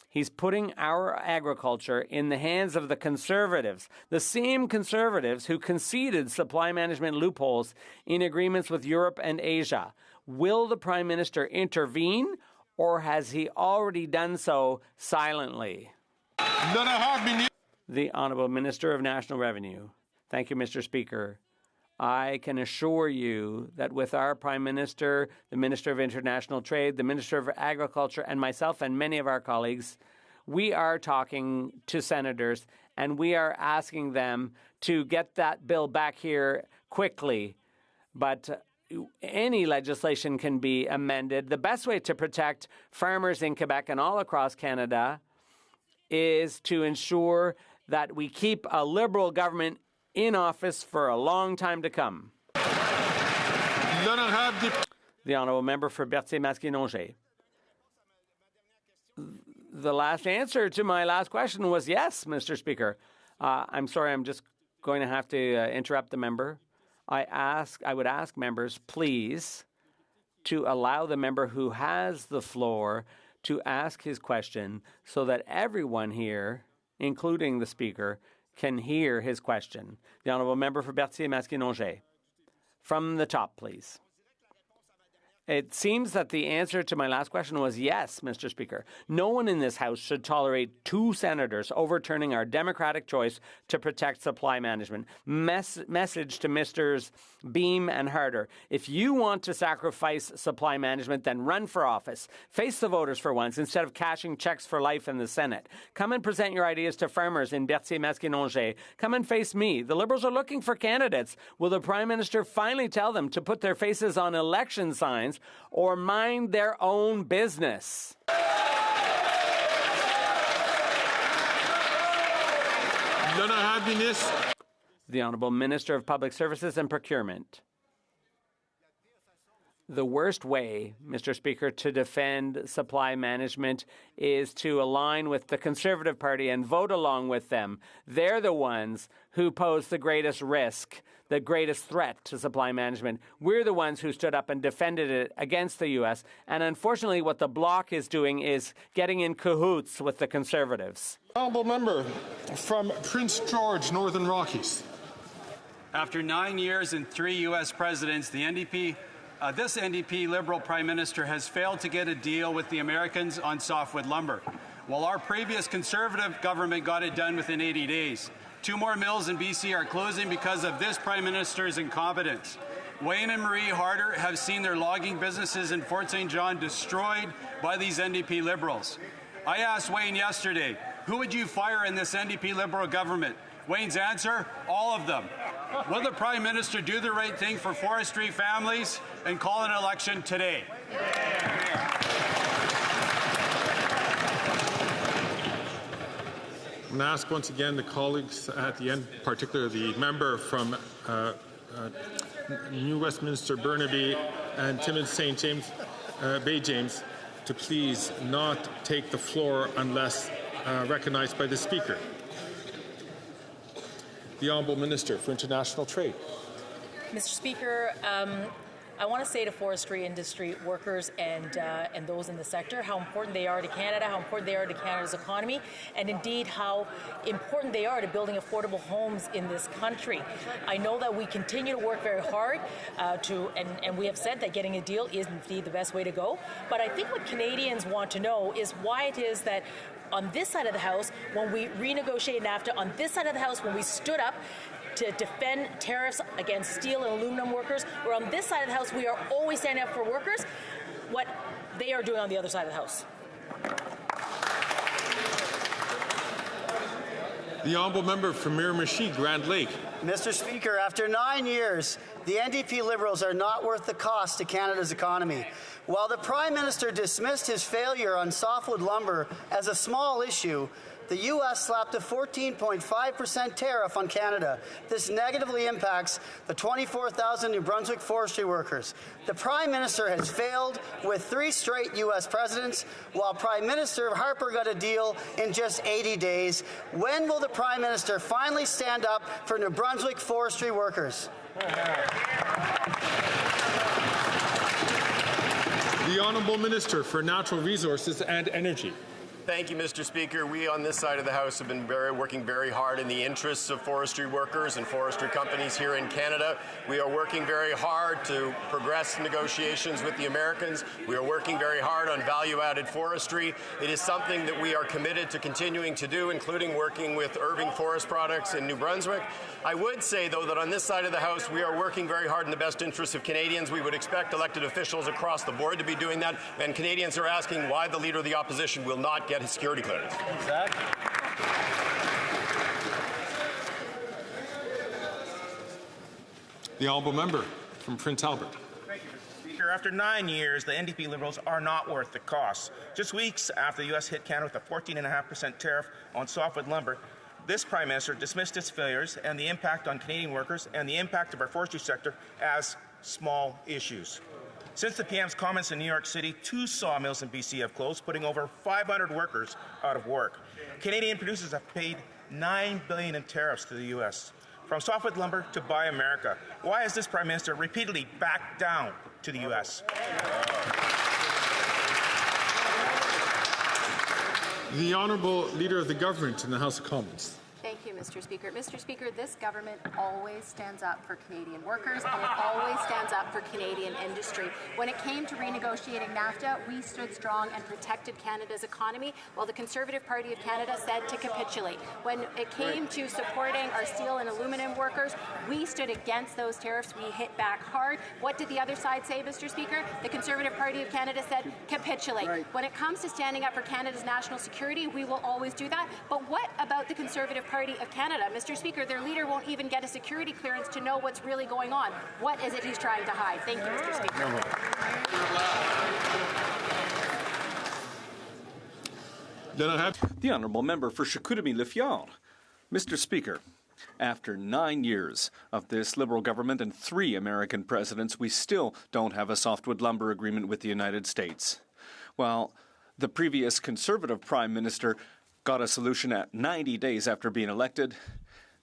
he's putting our agriculture in the hands of the Conservatives, the same Conservatives who conceded supply management loopholes in agreements with Europe and Asia. Will the Prime Minister intervene, or has he already done so silently? The Honourable Minister of National Revenue. Thank you, Mr. Speaker. I can assure you that with our Prime Minister, the Minister of International Trade, the Minister of Agriculture, and myself and many of our colleagues, we are talking to senators and we are asking them to get that bill back here quickly. But any legislation can be amended. The best way to protect farmers in Quebec and all across Canada is to ensure that we keep a Liberal government in office for a long time to come. The Honourable Member for Berthier-Masquinongé. The last answer to my last question was yes, Mr. Speaker. I'm sorry, I'm just going to have to interrupt the member. I would ask members, please, to allow the member who has the floor to ask his question so that everyone here, including the Speaker, can hear his question. The Honourable Member for Berthier-Masquinongé. From the top, please. It seems that the answer to my last question was yes, Mr. Speaker. No one in this House should tolerate two senators overturning our democratic choice to protect supply management. Message to Misters Beam and Harder. If you want to sacrifice supply management, then run for office. Face the voters for once instead of cashing checks for life in the Senate. Come and present your ideas to farmers in Berthier-Masquinongé. Come and face me. The Liberals are looking for candidates. Will the Prime Minister finally tell them to put their faces on election signs or mind their own business? The Honourable Minister of Public Services and Procurement. The worst way, Mr. Speaker, to defend supply management is to align with the Conservative Party and vote along with them. They're the ones who pose the greatest risk, the greatest threat to supply management. We're the ones who stood up and defended it against the U.S. And unfortunately, what the Bloc is doing is getting in cahoots with the Conservatives. Honourable Member from Prince George, Northern Rockies. After 9 years and 3 U.S. presidents, this NDP Liberal Prime Minister has failed to get a deal with the Americans on softwood lumber, while our previous Conservative government got it done within 80 days. 2 more mills in BC are closing because of this Prime Minister's incompetence. Wayne and Marie Harder have seen their logging businesses in Fort St. John destroyed by these NDP Liberals. I asked Wayne yesterday, who would you fire in this NDP Liberal government? Wayne's answer, all of them. Will the Prime Minister do the right thing for forestry families and call an election today? I'm going to ask once again the colleagues at the end, particularly the member from New Westminster, Burnaby, and Timmins St. James, Bay James, to please not take the floor unless recognized by the Speaker. The Honourable Minister for International Trade. Mr. Speaker, I want to say to forestry industry workers and those in the sector how important they are to Canada, how important they are to Canada's economy, and indeed how important they are to building affordable homes in this country. I know that we continue to work very hard and we have said that getting a deal is indeed the best way to go. But I think what Canadians want to know is why it is that on this side of the House, when we renegotiated NAFTA, on this side of the House, when we stood up, to defend tariffs against steel and aluminum workers. Where on this side of the House, we are always standing up for workers, what they are doing on the other side of the House. The honourable member for Miramichi, Grand Lake. Mr. Speaker, after 9 years, the NDP Liberals are not worth the cost to Canada's economy. While the Prime Minister dismissed his failure on softwood lumber as a small issue, the U.S. slapped a 14.5% tariff on Canada. This negatively impacts the 24,000 New Brunswick forestry workers. The Prime Minister has failed with 3 straight U.S. presidents, while Prime Minister Harper got a deal in just 80 days. When will the Prime Minister finally stand up for New Brunswick forestry workers? The Honourable Minister for Natural Resources and Energy. Thank you, Mr. Speaker. We on this side of the House have been working very hard in the interests of forestry workers and forestry companies here in Canada. We are working very hard to progress negotiations with the Americans. We are working very hard on value-added forestry. It is something that we are committed to continuing to do, including working with Irving Forest Products in New Brunswick. I would say, though, that on this side of the House, we are working very hard in the best interests of Canadians. We would expect elected officials across the board to be doing that, and Canadians are asking why the Leader of the Opposition will not get his security clearance. Exactly. The honourable member from Prince Albert. Thank you, Mr. Speaker. After 9 years, the NDP Liberals are not worth the cost. Just weeks after the U.S. hit Canada with a 14.5% tariff on softwood lumber, this Prime Minister dismissed its failures and the impact on Canadian workers and the impact of our forestry sector as small issues. Since the PM's comments in New York City, 2 sawmills in BC have closed, putting over 500 workers out of work. Canadian producers have paid $9 billion in tariffs to the U.S., from softwood lumber to Buy America. Why has this Prime Minister repeatedly backed down to the U.S.? The Honourable Leader of the Government in the House of Commons. Thank you, Mr. Speaker. Mr. Speaker, this government always stands up for Canadian workers and it always stands up for Canadian industry. When it came to renegotiating NAFTA, we stood strong and protected Canada's economy, while the Conservative Party of Canada said to capitulate. When it came to supporting our steel and aluminum workers, we stood against those tariffs. We hit back hard. What did the other side say, Mr. Speaker? The Conservative Party of Canada said capitulate. Right. When it comes to standing up for Canada's national security, we will always do that. But what about the Conservative Party of Canada? Mr. Speaker, their leader won't even get a security clearance to know what's really going on. What is it he's trying to hide? Thank you, Mr. Speaker. Then I have the honourable member for Chicoutimi-Le-Fjord. Mr. Speaker, after 9 years of this Liberal government and 3 American presidents, we still don't have a softwood lumber agreement with the United States. While the previous Conservative Prime Minister got a solution at 90 days after being elected,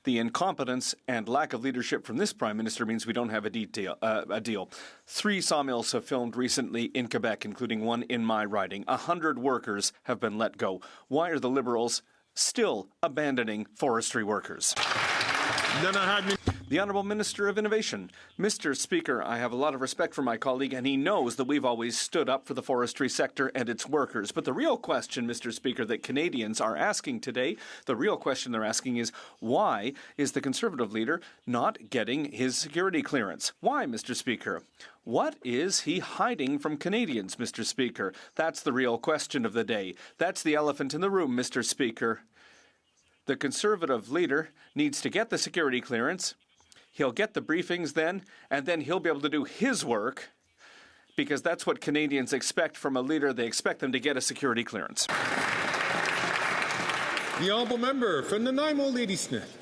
the incompetence and lack of leadership from this Prime Minister means we don't have a deal. 3 sawmills have filmed recently in Quebec, including one in my riding. 100 workers have been let go. Why are the Liberals still abandoning forestry workers? Then I had the Honourable Minister of Innovation. Mr. Speaker, I have a lot of respect for my colleague, and he knows that we've always stood up for the forestry sector and its workers. But the real question, Mr. Speaker, that Canadians are asking today, the real question they're asking is, why is the Conservative leader not getting his security clearance? Why, Mr. Speaker? What is he hiding from Canadians, Mr. Speaker? That's the real question of the day. That's the elephant in the room, Mr. Speaker. The Conservative leader needs to get the security clearance. He'll get the briefings then, and then he'll be able to do his work, because that's what Canadians expect from a leader. They expect them to get a security clearance. The honourable member from Nanaimo, Ladysmith.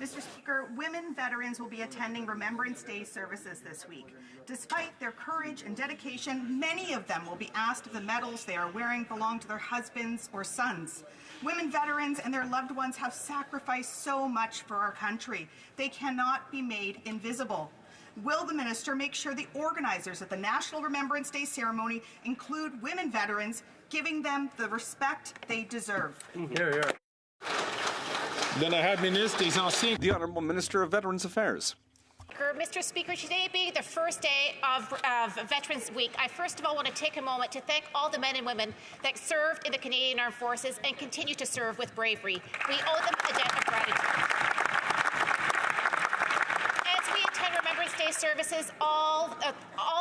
Mr. Speaker, women veterans will be attending Remembrance Day services this week. Despite their courage and dedication, many of them will be asked if the medals they are wearing belong to their husbands or sons. Women veterans and their loved ones have sacrificed so much for our country. They cannot be made invisible. Will the minister make sure the organizers of the National Remembrance Day ceremony include women veterans, giving them the respect they deserve? Then I had the Honourable Minister of Veterans Affairs. Mr. Speaker, today being the first day of Veterans Week, I first of all want to take a moment to thank all the men and women that served in the Canadian Armed Forces and continue to serve with bravery. We owe them a debt of gratitude. services all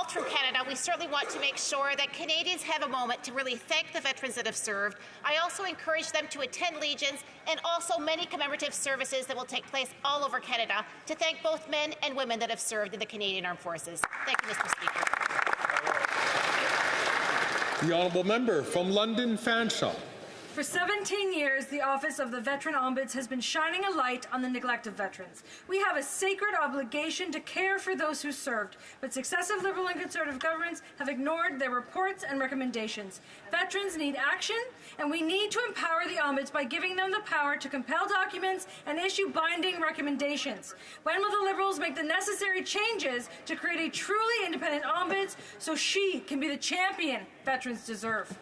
through Canada, we certainly want to make sure that Canadians have a moment to really thank the veterans that have served. I also encourage them to attend Legions and also many commemorative services that will take place all over Canada to thank both men and women that have served in the Canadian Armed Forces. Thank you, Mr. Speaker. The honourable member from London Fanshawe. For 17 years, the Office of the Veteran Ombuds has been shining a light on the neglect of veterans. We have a sacred obligation to care for those who served, but successive Liberal and Conservative governments have ignored their reports and recommendations. Veterans need action, and we need to empower the Ombuds by giving them the power to compel documents and issue binding recommendations. When will the Liberals make the necessary changes to create a truly independent Ombuds so she can be the champion veterans deserve?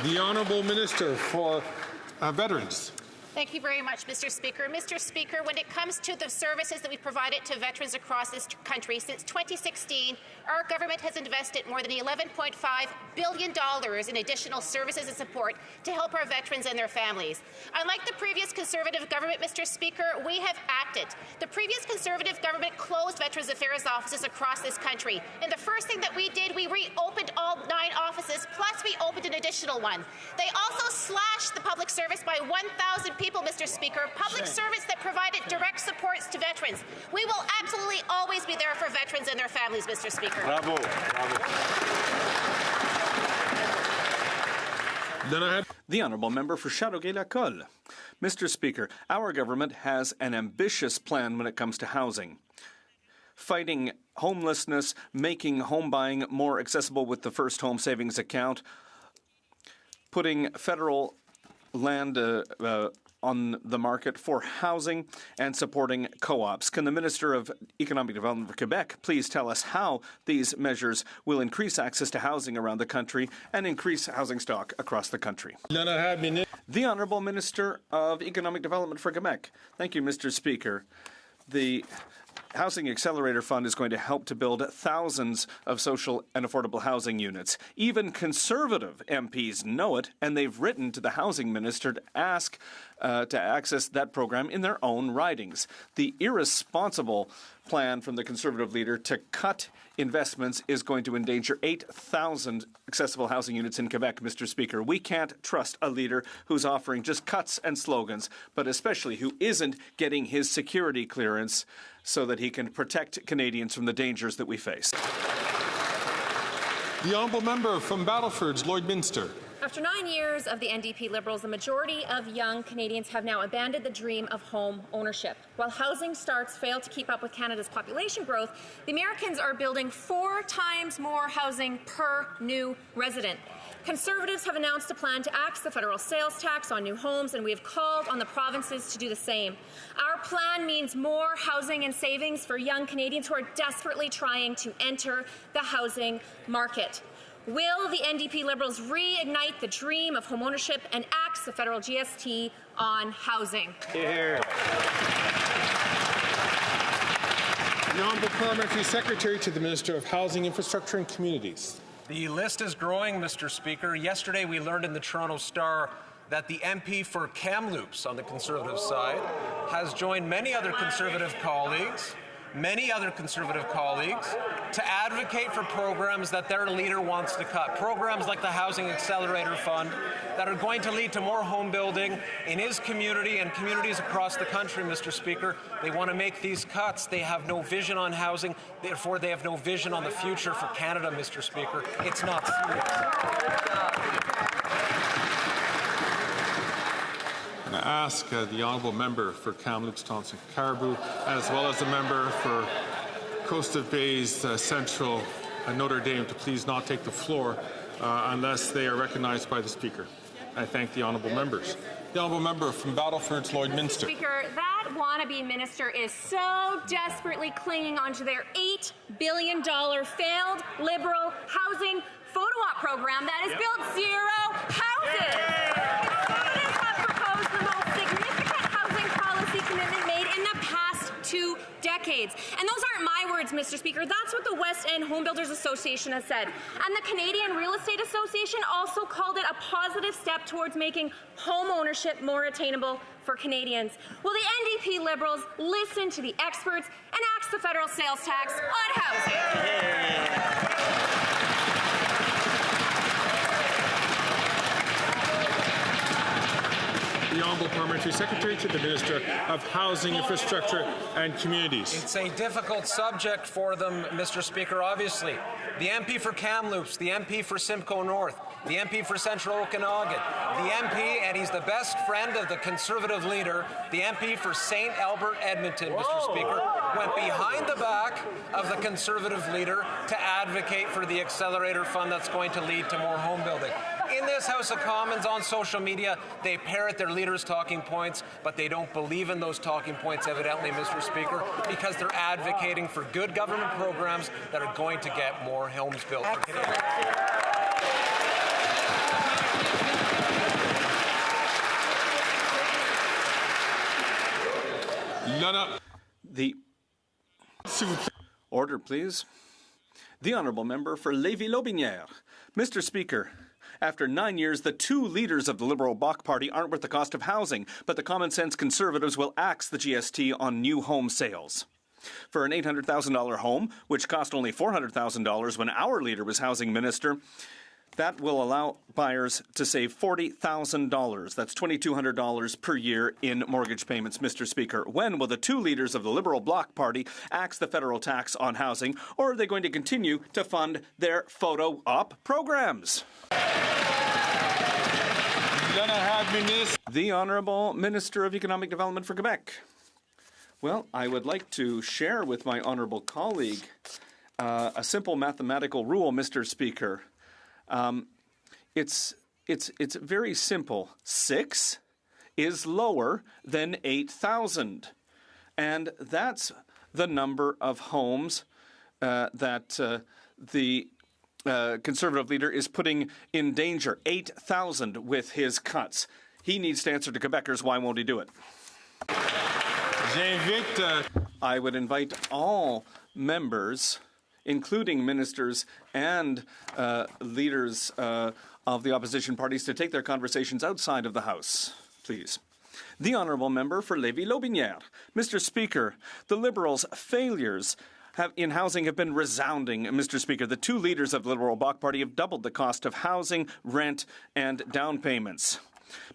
The Honourable Minister for Veterans. Thank you very much, Mr. Speaker. Mr. Speaker, when it comes to the services that we provided to veterans across this country, since 2016, our government has invested more than $11.5 billion in additional services and support to help our veterans and their families. Unlike the previous Conservative government, Mr. Speaker, we have acted. The previous Conservative government closed Veterans Affairs offices across this country. And the first thing that we did, we reopened all 9 offices, plus we opened an additional one. They also slashed the public service by 1,000 people, Mr. Speaker, public service that provided direct supports to veterans. We will absolutely always be there for veterans and their families, Mr. Speaker. Bravo. The honourable member for Châteauguay-Lacolle. Mr. Speaker, our government has an ambitious plan when it comes to housing. Fighting homelessness, making home buying more accessible with the First Home Savings Account, putting federal land on the market for housing, and supporting co-ops. Can the Minister of Economic Development for Quebec please tell us how these measures will increase access to housing around the country and increase housing stock across the country? The Honourable Minister of Economic Development for Quebec. Thank you, Mr. Speaker. The Housing Accelerator Fund is going to help to build thousands of social and affordable housing units. Even Conservative MPs know it, and they've written to the Housing Minister to ask to access that program in their own ridings. The irresponsible plan from the Conservative leader to cut investments is going to endanger 8,000 accessible housing units in Quebec, Mr. Speaker. We can't trust a leader who's offering just cuts and slogans, but especially who isn't getting his security clearance so that he can protect Canadians from the dangers that we face. The honourable member from Battleford's Lloydminster. After 9 years of the NDP Liberals, the majority of young Canadians have now abandoned the dream of home ownership. While housing starts fail to keep up with Canada's population growth, the Americans are building 4 times more housing per new resident. Conservatives have announced a plan to axe the federal sales tax on new homes, and we have called on the provinces to do the same. Our plan means more housing and savings for young Canadians who are desperately trying to enter the housing market. Will the NDP Liberals reignite the dream of homeownership and axe the federal GST on housing? Here. The Honourable Parliamentary Secretary to the Minister of Housing, Infrastructure and Communities. The list is growing, Mr. Speaker. Yesterday we learned in the Toronto Star that the MP for Kamloops on the Conservative side has joined many other Conservative colleagues to advocate for programs that their leader wants to cut. Programs like the Housing Accelerator Fund that are going to lead to more home building in his community and communities across the country, Mr. Speaker. They want to make these cuts. They have no vision on housing. Therefore, they have no vision on the future for Canada, Mr. Speaker. It's not serious. I ask the honourable member for Kamloops, Thompson Caribou, as well as the member for Coast of Bays Central Notre Dame to please not take the floor unless they are recognized by the Speaker. I thank the honourable members. The honourable member from Battleford's Lloydminster. Speaker, that wannabe minister is so desperately clinging onto their $8 billion failed Liberal housing photo op program that has built 0 houses. Conservatives have proposed the most significant housing policy commitment made in the past 2 decades. decades. And those aren't my words, Mr. Speaker. That's what the West End Home Builders Association has said. And the Canadian Real Estate Association also called it a positive step towards making home ownership more attainable for Canadians. Will the NDP Liberals listen to the experts and axe the federal sales tax on housing? The Honourable Parliamentary Secretary to the Minister of Housing, Infrastructure and Communities. It's a difficult subject for them, Mr. Speaker, obviously. The MP for Kamloops, the MP for Simcoe North, the MP for Central Okanagan, the MP, and he's the best friend of the Conservative leader, the MP for St. Albert Edmonton, Mr. Speaker, went behind the back of the Conservative leader to advocate for the Accelerator Fund that's going to lead to more home building. In this House of Commons, on social media, they parrot their leader's talking points, but they don't believe in those talking points, evidently, Mr. Speaker, because they're advocating for good government programs that are going to get more homes built for Canadians. Order, please. The Honourable Member for Lévis-Lotbinière. Mr. Speaker, after 9 years, the two leaders of the Liberal Bloc Party aren't worth the cost of housing, but the common-sense Conservatives will axe the GST on new home sales. For an $800,000 home, which cost only $400,000 when our leader was housing minister, that will allow buyers to save $40,000. That's $2,200 per year in mortgage payments, Mr. Speaker. When will the two leaders of the Liberal Bloc Party axe the federal tax on housing, or are they going to continue to fund their photo op programs? The Honourable Minister of Economic Development for Quebec. Well, I would like to share with my honourable colleague a simple mathematical rule, Mr. Speaker. It's very simple. 6 is lower than 8,000, and that's the number of homes that the Conservative leader is putting in danger. 8,000 with his cuts. He needs to answer to Quebecers. Why won't he do it? I would invite all members, including ministers and leaders of the opposition parties, to take their conversations outside of the House, please. The Honourable Member for Lévis-Lotbinière. Mr. Speaker, the Liberals' failures in housing have been resounding, Mr. Speaker. The two leaders of the Liberal Bloc Party have doubled the cost of housing, rent, and down payments.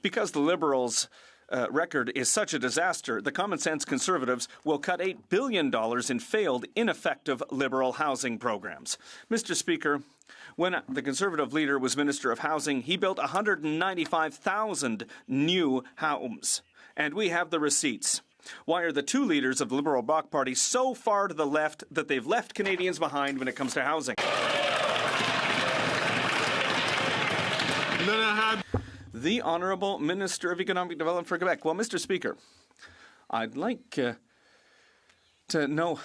Because the Liberals' record is such a disaster, the common-sense Conservatives will cut $8 billion in failed, ineffective Liberal housing programs. Mr. Speaker, when the Conservative leader was Minister of Housing, he built 195,000 new homes. And we have the receipts. Why are the two leaders of the Liberal Bloc Party so far to the left that they've left Canadians behind when it comes to housing? The Honourable Minister of Economic Development for Quebec. Well, Mr. Speaker, I'd like to know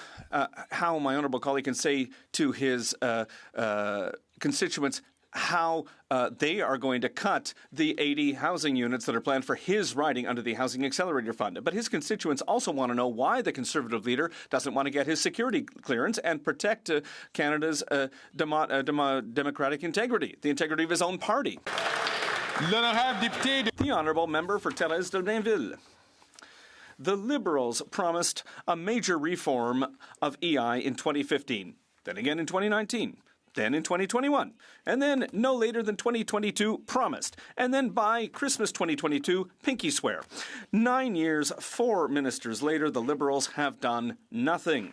how my honourable colleague can say to his constituents how they are going to cut the 80 housing units that are planned for his riding under the Housing Accelerator Fund. But his constituents also want to know why the Conservative leader doesn't want to get his security clearance and protect Canada's democratic integrity, the integrity of his own party. The Honourable Member for Thérèse de Blainville. The Liberals promised a major reform of EI in 2015, then again in 2019, then in 2021, and then no later than 2022 promised, and then by Christmas 2022 pinky swear. 9 years, 4 ministers later, the Liberals have done nothing.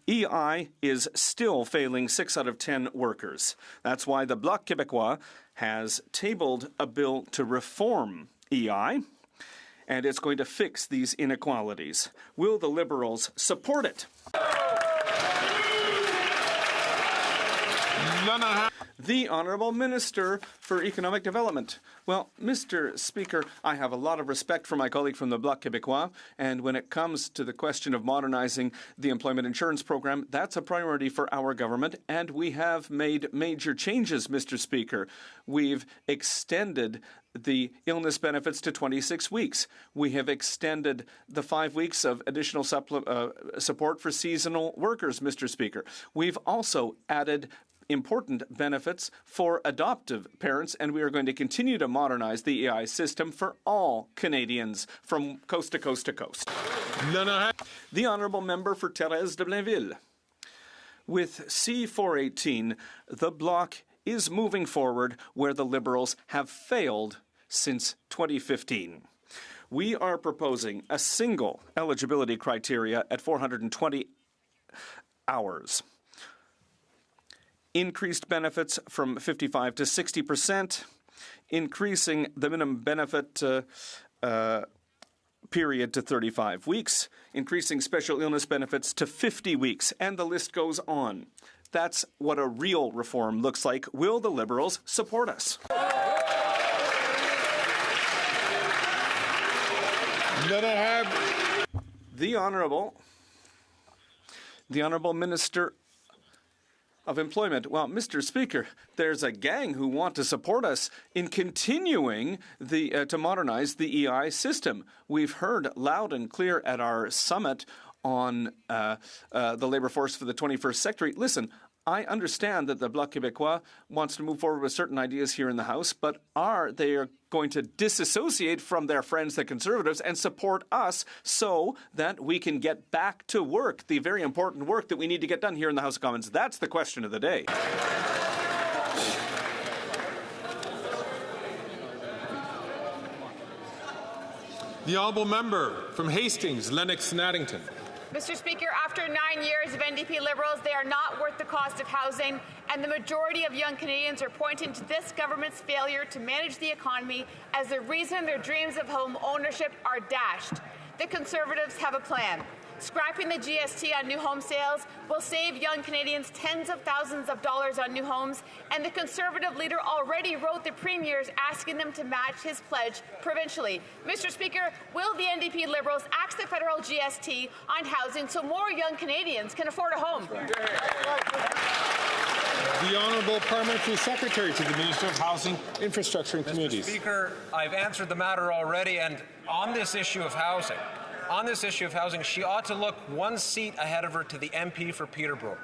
EI is still failing 6 out of 10 workers. That's why the Bloc Québécois has tabled a bill to reform EI, and it's going to fix these inequalities. Will the Liberals support it? The Honourable Minister for Economic Development. Well, Mr. Speaker, I have a lot of respect for my colleague from the Bloc Québécois, and when it comes to the question of modernising the employment insurance program, that's a priority for our government, and we have made major changes, Mr. Speaker. We've extended the illness benefits to 26 weeks. We have extended the 5 weeks of additional support for seasonal workers, Mr. Speaker. We've also added important benefits for adoptive parents, and we are going to continue to modernize the EI system for all Canadians from coast to coast to coast. The Honourable Member for Thérèse de Blainville. With C418, the Bloc is moving forward where the Liberals have failed since 2015. We are proposing a single eligibility criteria at 420 hours. Increased benefits from 55 to 60%, increasing the minimum benefit period to 35 weeks, increasing special illness benefits to 50 weeks, and the list goes on. That's what a real reform looks like. Will the Liberals support us? The Honourable Minister of Employment. Well, Mr. Speaker, there's a gang who want to support us in continuing to modernize the EI system. We've heard loud and clear at our summit on the labour force for the 21st century. Listen, I understand that the Bloc Québécois wants to move forward with certain ideas here in the House, but they are going to disassociate from their friends, the Conservatives, and support us so that we can get back to work, the very important work that we need to get done here in the House of Commons. That's the question of the day. The Honourable Member from Hastings, Lennox and Addington. Mr. Speaker, after 9 years of NDP Liberals, they are not worth the cost of housing, and the majority of young Canadians are pointing to this government's failure to manage the economy as the reason their dreams of home ownership are dashed. The Conservatives have a plan. Scrapping the GST on new home sales will save young Canadians tens of thousands of dollars on new homes, and the Conservative leader already wrote the premiers asking them to match his pledge provincially. Mr. Speaker, will the NDP Liberals axe the federal GST on housing so more young Canadians can afford a home? The Honourable Parliamentary Secretary to the Minister of Housing, Infrastructure and Communities. Mr. Speaker, I've answered the matter already, and on this issue of housing, she ought to look one seat ahead of her to the MP for Peterborough.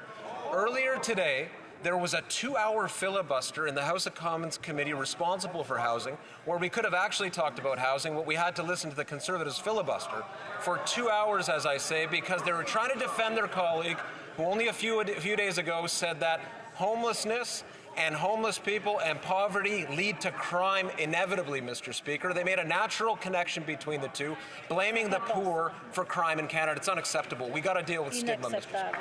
Earlier today, there was a 2-hour filibuster in the House of Commons committee responsible for housing, where we could have actually talked about housing, but we had to listen to the Conservatives filibuster for 2 hours, as I say, because they were trying to defend their colleague, who only a few days ago said that homelessness and homeless people and poverty lead to crime inevitably, Mr. Speaker. They made a natural connection between the two, blaming the poor for crime in Canada. It's unacceptable. We got to deal with stigma, Mr. Speaker.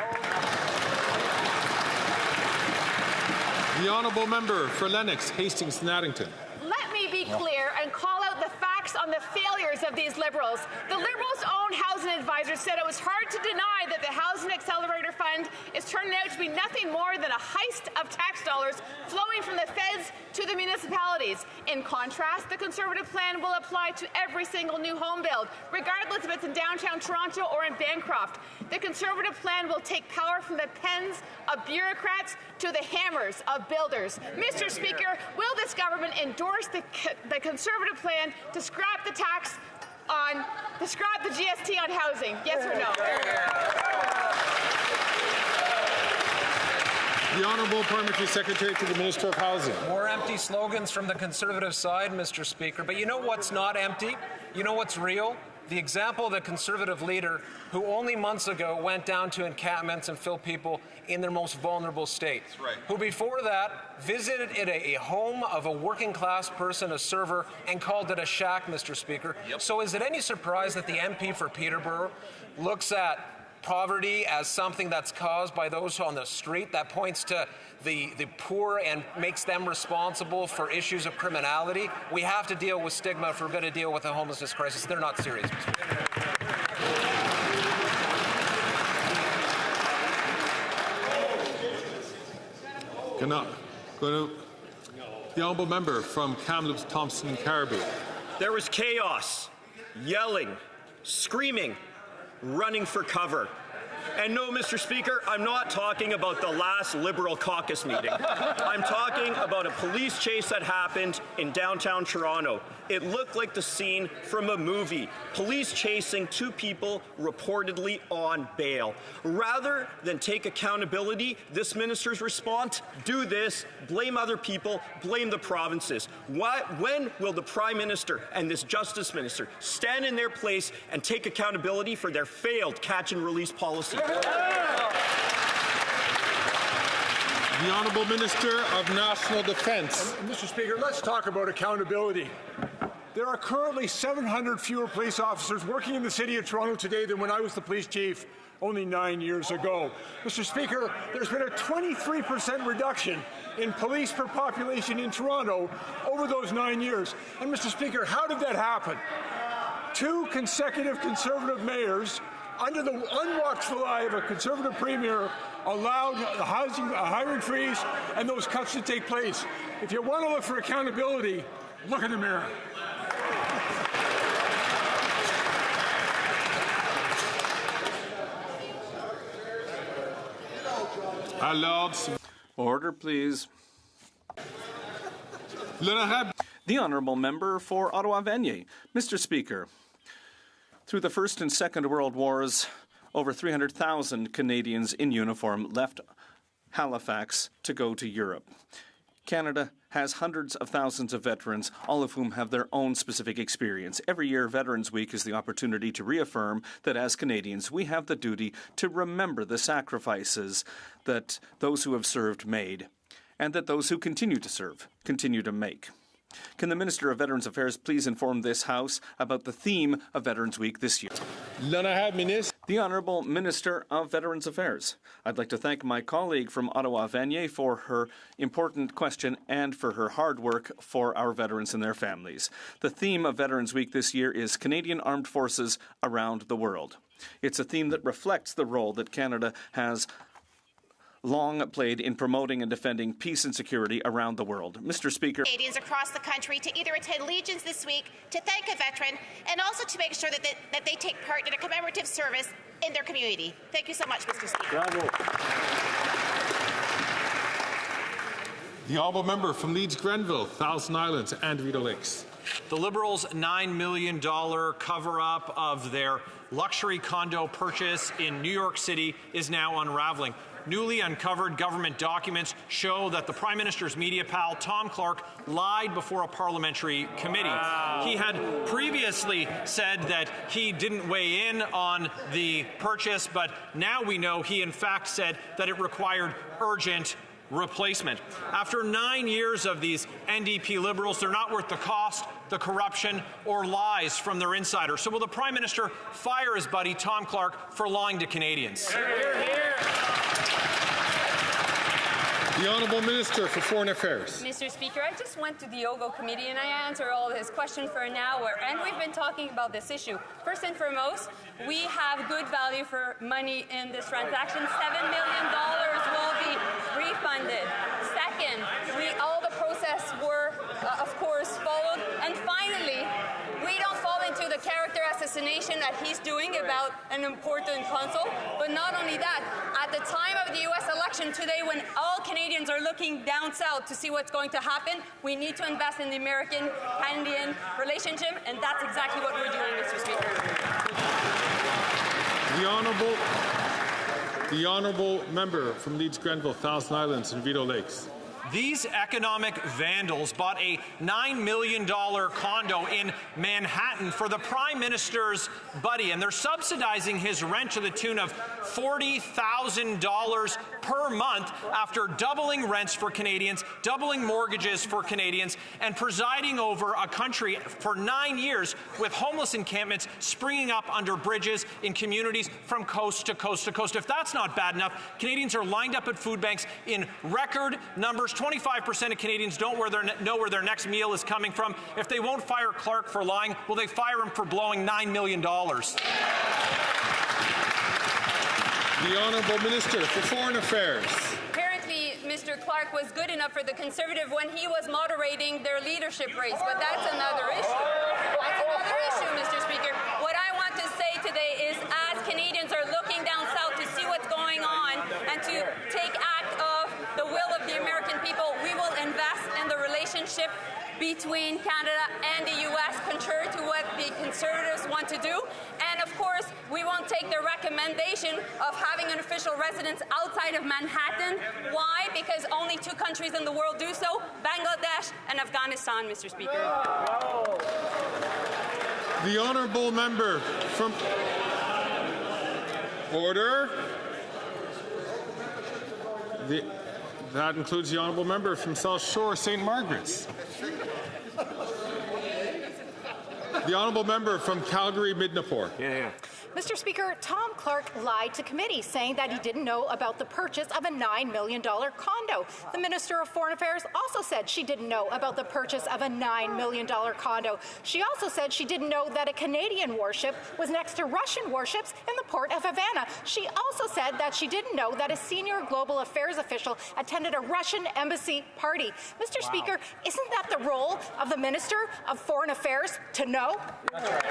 The Honourable Member for Lennox, Hastings and Addington. Let me be clear and call out the facts on the failures of these Liberals. The Liberals' own housing advisor said it was hard to deny that the Housing Accelerator Fund is turning out to be nothing more than a heist of tax dollars flowing from the feds to the municipalities. In contrast, the Conservative plan will apply to every single new home build, regardless if it's in downtown Toronto or in Bancroft. The Conservative plan will take power from the pens of bureaucrats to the hammers of builders. Mr. Speaker, will this government endorse the Conservative plan to scrap the GST on housing? Yes or no? The Honourable Parliamentary Secretary to the Minister of Housing. More empty slogans from the Conservative side, Mr. Speaker. But you know what's not empty? You know what's real? The example of the Conservative leader who only months ago went down to encampments and filled people in their most vulnerable state. That's right. Who before that visited a home of a working class person, a server, and called it a shack, Mr. Speaker. Yep. So is it any surprise that the MP for Peterborough looks at poverty as something that's caused by those on the street, that points to the poor and makes them responsible for issues of criminality? We have to deal with stigma if we're going to deal with the homelessness crisis. They're not serious, Mr. Speaker. The honourable member from Kamloops, Thompson and Caribou. There was chaos, yelling, screaming, running for cover. And no, Mr. Speaker, I'm not talking about the last Liberal caucus meeting. I'm talking about a police chase that happened in downtown Toronto. It looked like the scene from a movie. Police chasing two people reportedly on bail. Rather than take accountability, this minister's response, do this, blame other people, blame the provinces. When will the Prime Minister and this Justice Minister stand in their place and take accountability for their failed catch and release policy? The Honourable Minister of National Defence. Mr. Speaker, let's talk about accountability. There are currently 700 fewer police officers working in the City of Toronto today than when I was the police chief only 9 years ago. Mr. Speaker, there's been a 23% reduction in police per population in Toronto over those 9 years. And Mr. Speaker, how did that happen? 2 consecutive Conservative mayors under the unwatchful eye of a Conservative Premier allowed a hiring freeze and those cuts to take place. If you want to look for accountability, look in the mirror. Order, please. The honourable member for Ottawa-Vanier. Mr. Speaker, through the First and Second World Wars, over 300,000 Canadians in uniform left Halifax to go to Europe. Canada has hundreds of thousands of veterans, all of whom have their own specific experience. Every year, Veterans Week is the opportunity to reaffirm that as Canadians, we have the duty to remember the sacrifices that those who have served made, and that those who continue to serve continue to make. Can the Minister of Veterans Affairs please inform this House about the theme of Veterans Week this year? The Honourable Minister of Veterans Affairs. I'd like to thank my colleague from Ottawa-Vanier for her important question and for her hard work for our veterans and their families. The theme of Veterans Week this year is Canadian Armed Forces Around the World. It's a theme that reflects the role that Canada has long played in promoting and defending peace and security around the world. Mr. Speaker. Canadians across the country to either attend Legions this week, to thank a veteran, and also to make sure that they take part in a commemorative service in their community. Thank you so much, Mr. Speaker. Bravo. The honourable member from Leeds Grenville, Thousand Islands and Rideau Lakes. The Liberals' $9 million cover-up of their luxury condo purchase in New York City is now unraveling. Newly uncovered government documents show that the Prime Minister's media pal, Tom Clark, lied before a parliamentary committee. Wow. He had previously said that he didn't weigh in on the purchase, but now we know he in fact said that it required urgent replacement. After 9 years of these NDP Liberals, they're not worth the cost, the corruption, or lies from their insiders. So will the Prime Minister fire his buddy Tom Clark for lying to Canadians? Hear, hear. The Honourable Minister for Foreign Affairs. Mr. Speaker, I just went to the OGO committee and I answered all his questions for an hour, and we've been talking about this issue. First and foremost, we have good value for money in this transaction. $7 million will be refunded. Second, all the process were, of course, followed. And finally, we don't fall into the character assassination that he's doing about an important consul. But not only that, at the time of the U.S. election today, when all Canadians are looking down south to see what's going to happen, we need to invest in the American-Canadian relationship, and that's exactly what we're doing, Mr. Speaker. The Honourable member from Leeds Grenville, Thousand Islands and Rideau Lakes. These economic vandals bought a $9 million condo in Manhattan for the Prime Minister's buddy, and they're subsidizing his rent to the tune of $40,000 per month after doubling rents for Canadians, doubling mortgages for Canadians, and presiding over a country for 9 years with homeless encampments springing up under bridges in communities from coast to coast to coast. If that's not bad enough, Canadians are lined up at food banks in record numbers. 25% of Canadians don't know where their next meal is coming from. If they won't fire Clark for lying, will they fire him for blowing $9 million? The Honourable Minister for Foreign Affairs. Apparently, Mr. Mr. Clark was good enough for the Conservative when he was moderating their leadership race, but that's another issue. That's another issue, Mr. Speaker. What I want to say today is, as Canadians are looking down south to see what's going on and to take act of the will of the American people, we will invest in the relationship between Canada and the U.S., contrary to what the Conservatives want to do. And of course, we won't take the recommendation of having an official residence outside of Manhattan. Why? Because only 2 countries in the world do so, Bangladesh and Afghanistan, Mr. Speaker. The honourable member from... Order. That includes the honourable member from South Shore, St. Margaret's. The honourable member from Calgary-Midnapore. Mr. Speaker, Tom Clark lied to committee, saying that he didn't know about the purchase of a $9 million condo. The Minister of Foreign Affairs also said she didn't know about the purchase of a $9 million condo. She also said she didn't know that a Canadian warship was next to Russian warships in the port of Havana. She also said that she didn't know that a senior global affairs official attended a Russian embassy party. Mr. Speaker, isn't that the role of the Minister of Foreign Affairs to know? That's right.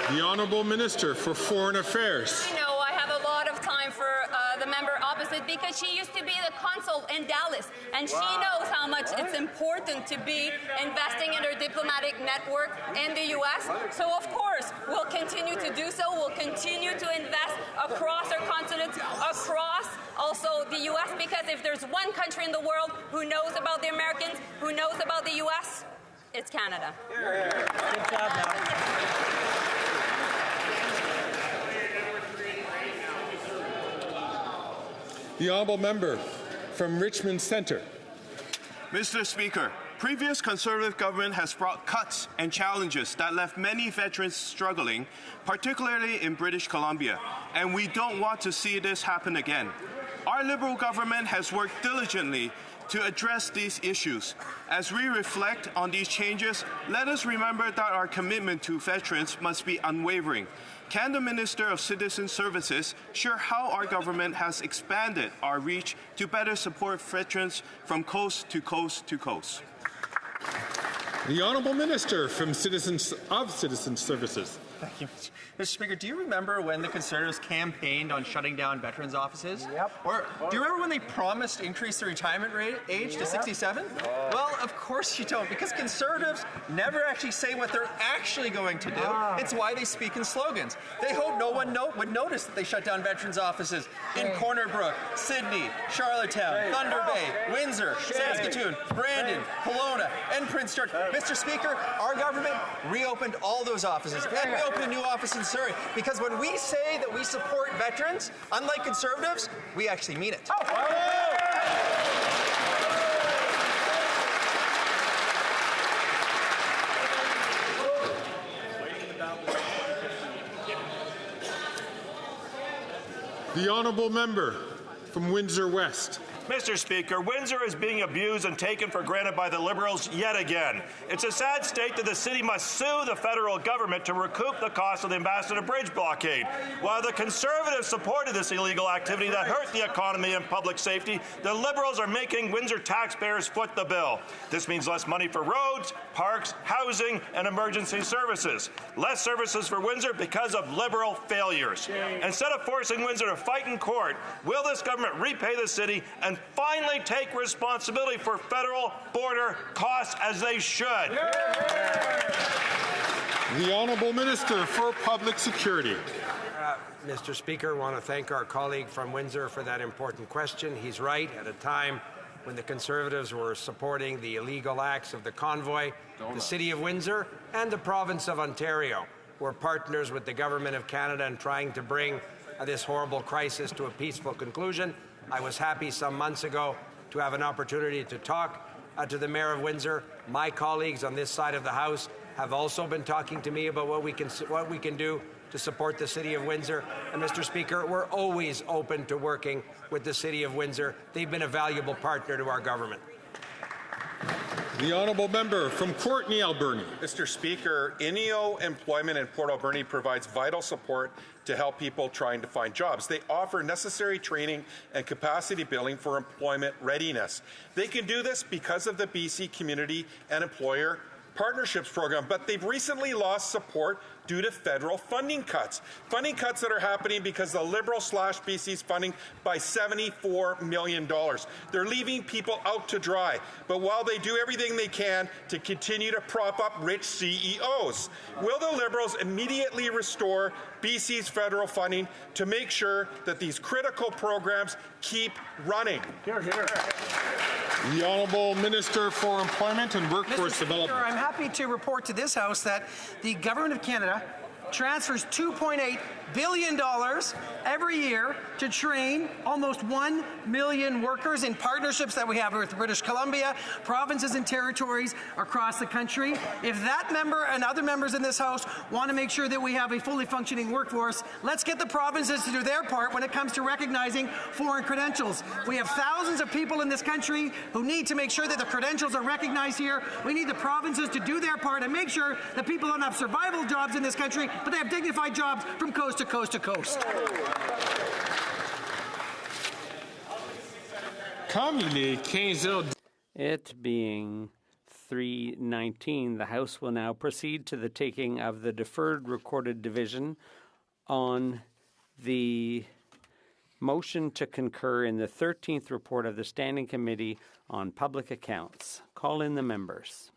The Honourable Minister for Foreign Affairs. I know I have a lot of time for the member opposite because she used to be the consul in Dallas, and she knows how much it's important to be investing in her diplomatic network in the U.S. So of course, we'll continue to do so. We'll continue to invest across our continent, across also the U.S., because if there's one country in the world who knows about the Americans, who knows about the U.S., it's Canada. Good job, now. The honourable member from Richmond Centre. Mr. Speaker, previous Conservative government has brought cuts and challenges that left many veterans struggling, particularly in British Columbia, and we don't want to see this happen again. Our Liberal government has worked diligently to address these issues. As we reflect on these changes, let us remember that our commitment to veterans must be unwavering. Can the Minister of Citizen Services share how our government has expanded our reach to better support veterans from coast to coast to coast? The Honourable Minister from Citizen Services. Thank you, Mr. Speaker. Do you remember when the Conservatives campaigned on shutting down veterans' offices? Yep. Or do you remember when they promised to increase the retirement age to 67? Well, of course you don't, because Conservatives never actually say what they're actually going to do. It's why they speak in slogans. They hope no one would notice that they shut down veterans' offices in Corner Brook, Sydney, Charlottetown, Thunder Bay, Windsor, Saskatoon, Brandon, Kelowna, and Prince George. Mr. Speaker, our government reopened all those offices, and we opened a new office in Surrey, because when we say that we support veterans, unlike Conservatives, we actually mean it. The honourable member from Windsor West. Mr. Speaker, Windsor is being abused and taken for granted by the Liberals yet again. It's a sad state that the city must sue the federal government to recoup the cost of the Ambassador Bridge blockade. While the Conservatives supported this illegal activity that hurt the economy and public safety, the Liberals are making Windsor taxpayers foot the bill. This means less money for roads, parks, housing, and emergency services. Less services for Windsor because of Liberal failures. Instead of forcing Windsor to fight in court, will this government repay the city and finally take responsibility for federal border costs as they should? The Honourable Minister for Public Security. Mr. Speaker, I want to thank our colleague from Windsor for that important question. He's right. At a time when the Conservatives were supporting the illegal acts of the convoy, the City of Windsor and the Province of Ontario were partners with the Government of Canada in trying to bring this horrible crisis to a peaceful conclusion. I was happy some months ago to have an opportunity to talk to the Mayor of Windsor. My colleagues on this side of the House have also been talking to me about what we can do to support the City of Windsor. And Mr. Speaker, we're always open to working with the City of Windsor. They've been a valuable partner to our government. The honourable member from Courtenay, Alberni. Mr. Speaker, INEO Employment in Port Alberni provides vital support to help people trying to find jobs. They offer necessary training and capacity building for employment readiness. They can do this because of the BC Community and Employer Partnerships Program, but they've recently lost support due to federal funding cuts. Funding cuts that are happening because the Liberal slashed BC's funding by $74 million. They're leaving people out to dry. But while they do everything they can to continue to prop up rich CEOs, will the Liberals immediately restore BC's federal funding to make sure that these critical programs keep running? Hear, hear. The Honourable Minister for Employment and Workforce Development. I'm happy to report to this House that the Government of Canada transfers $2.8 billion every year to train almost 1 million workers in partnerships that we have with British Columbia, provinces and territories across the country. If that member and other members in this House want to make sure that we have a fully functioning workforce, let's get the provinces to do their part when it comes to recognizing foreign credentials. We have thousands of people in this country who need to make sure that the credentials are recognized here. We need the provinces to do their part and make sure that people don't have survival jobs in this country, but they have dignified jobs from coast to coast to coast. It being 3:19, the House will now proceed to the taking of the deferred recorded division on the motion to concur in the 13th report of the Standing Committee on Public Accounts. Call in the members.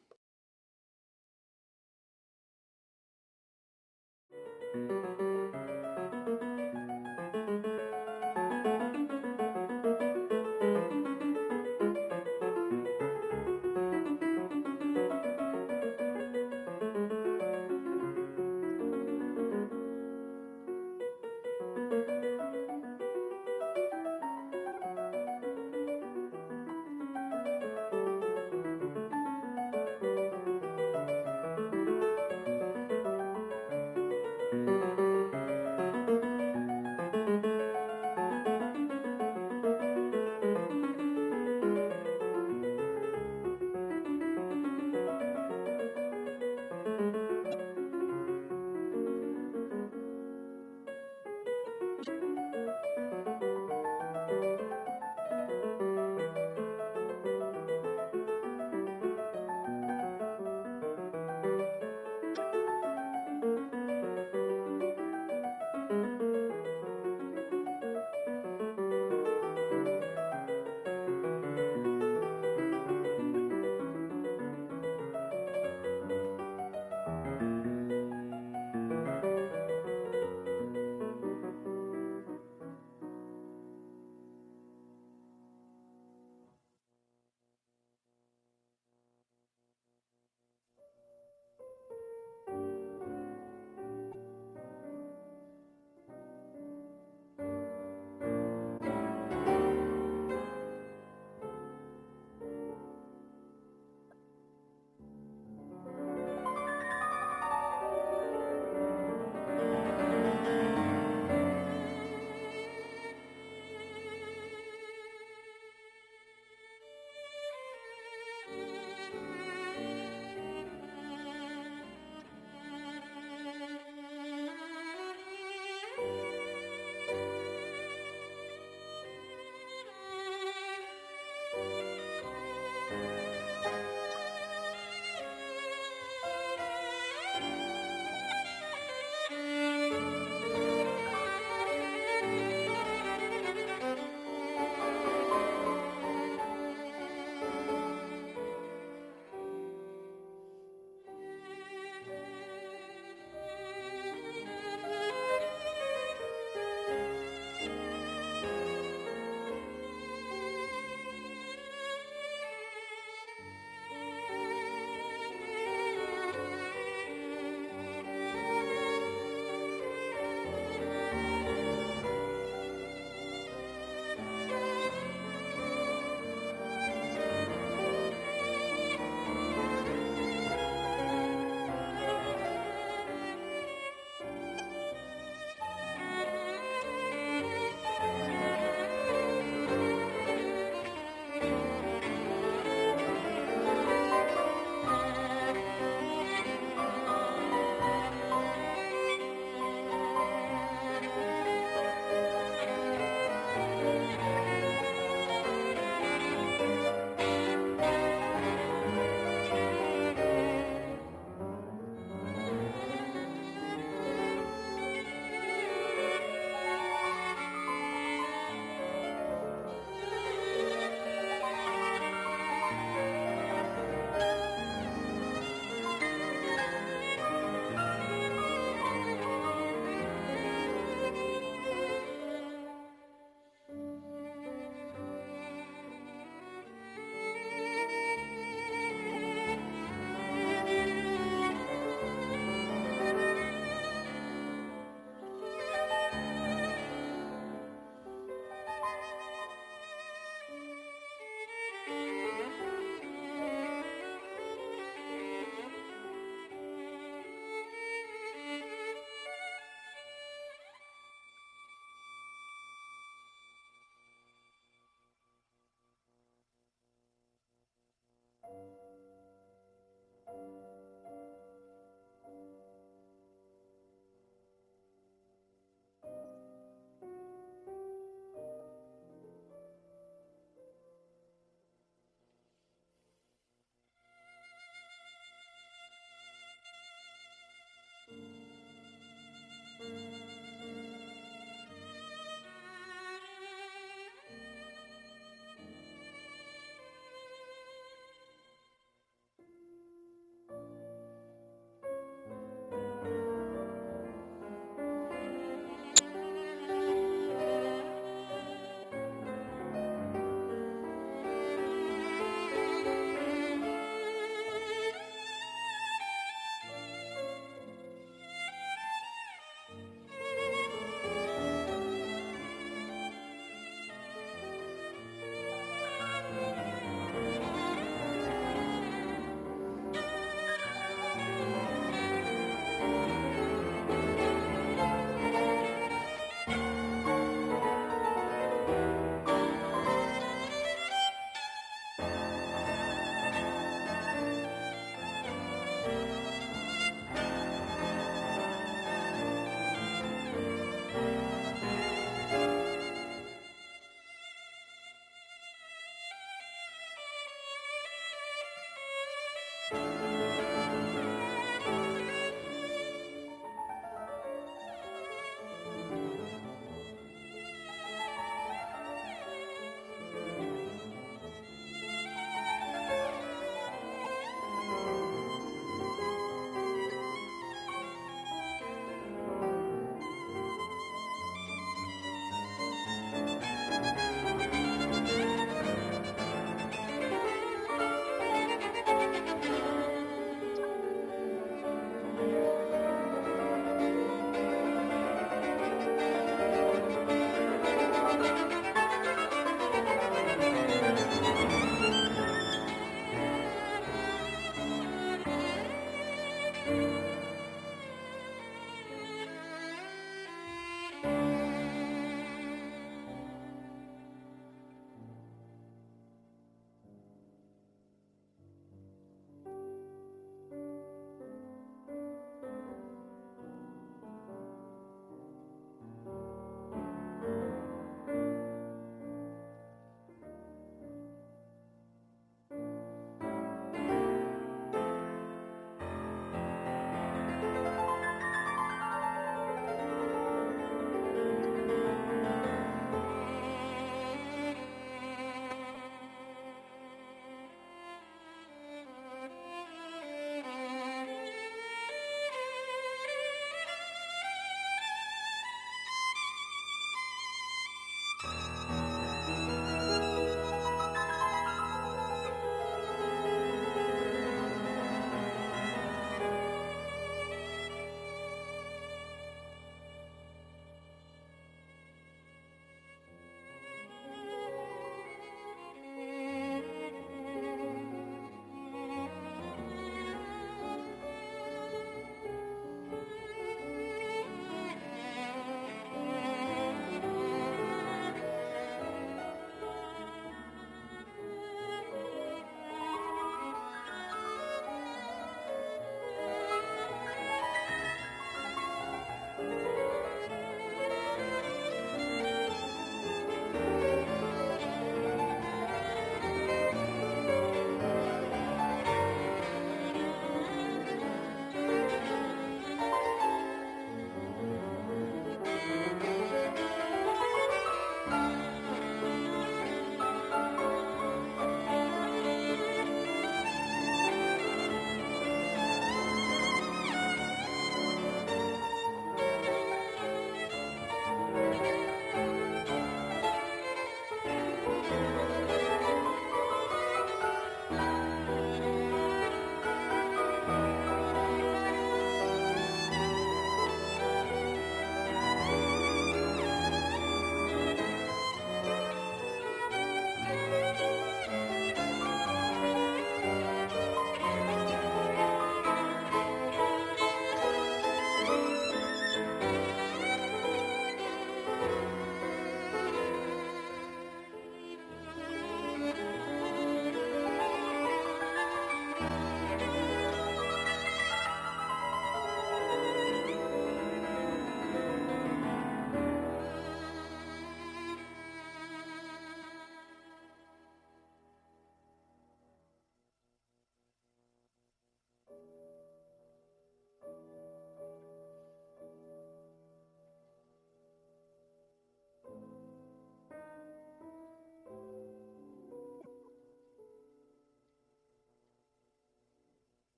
you.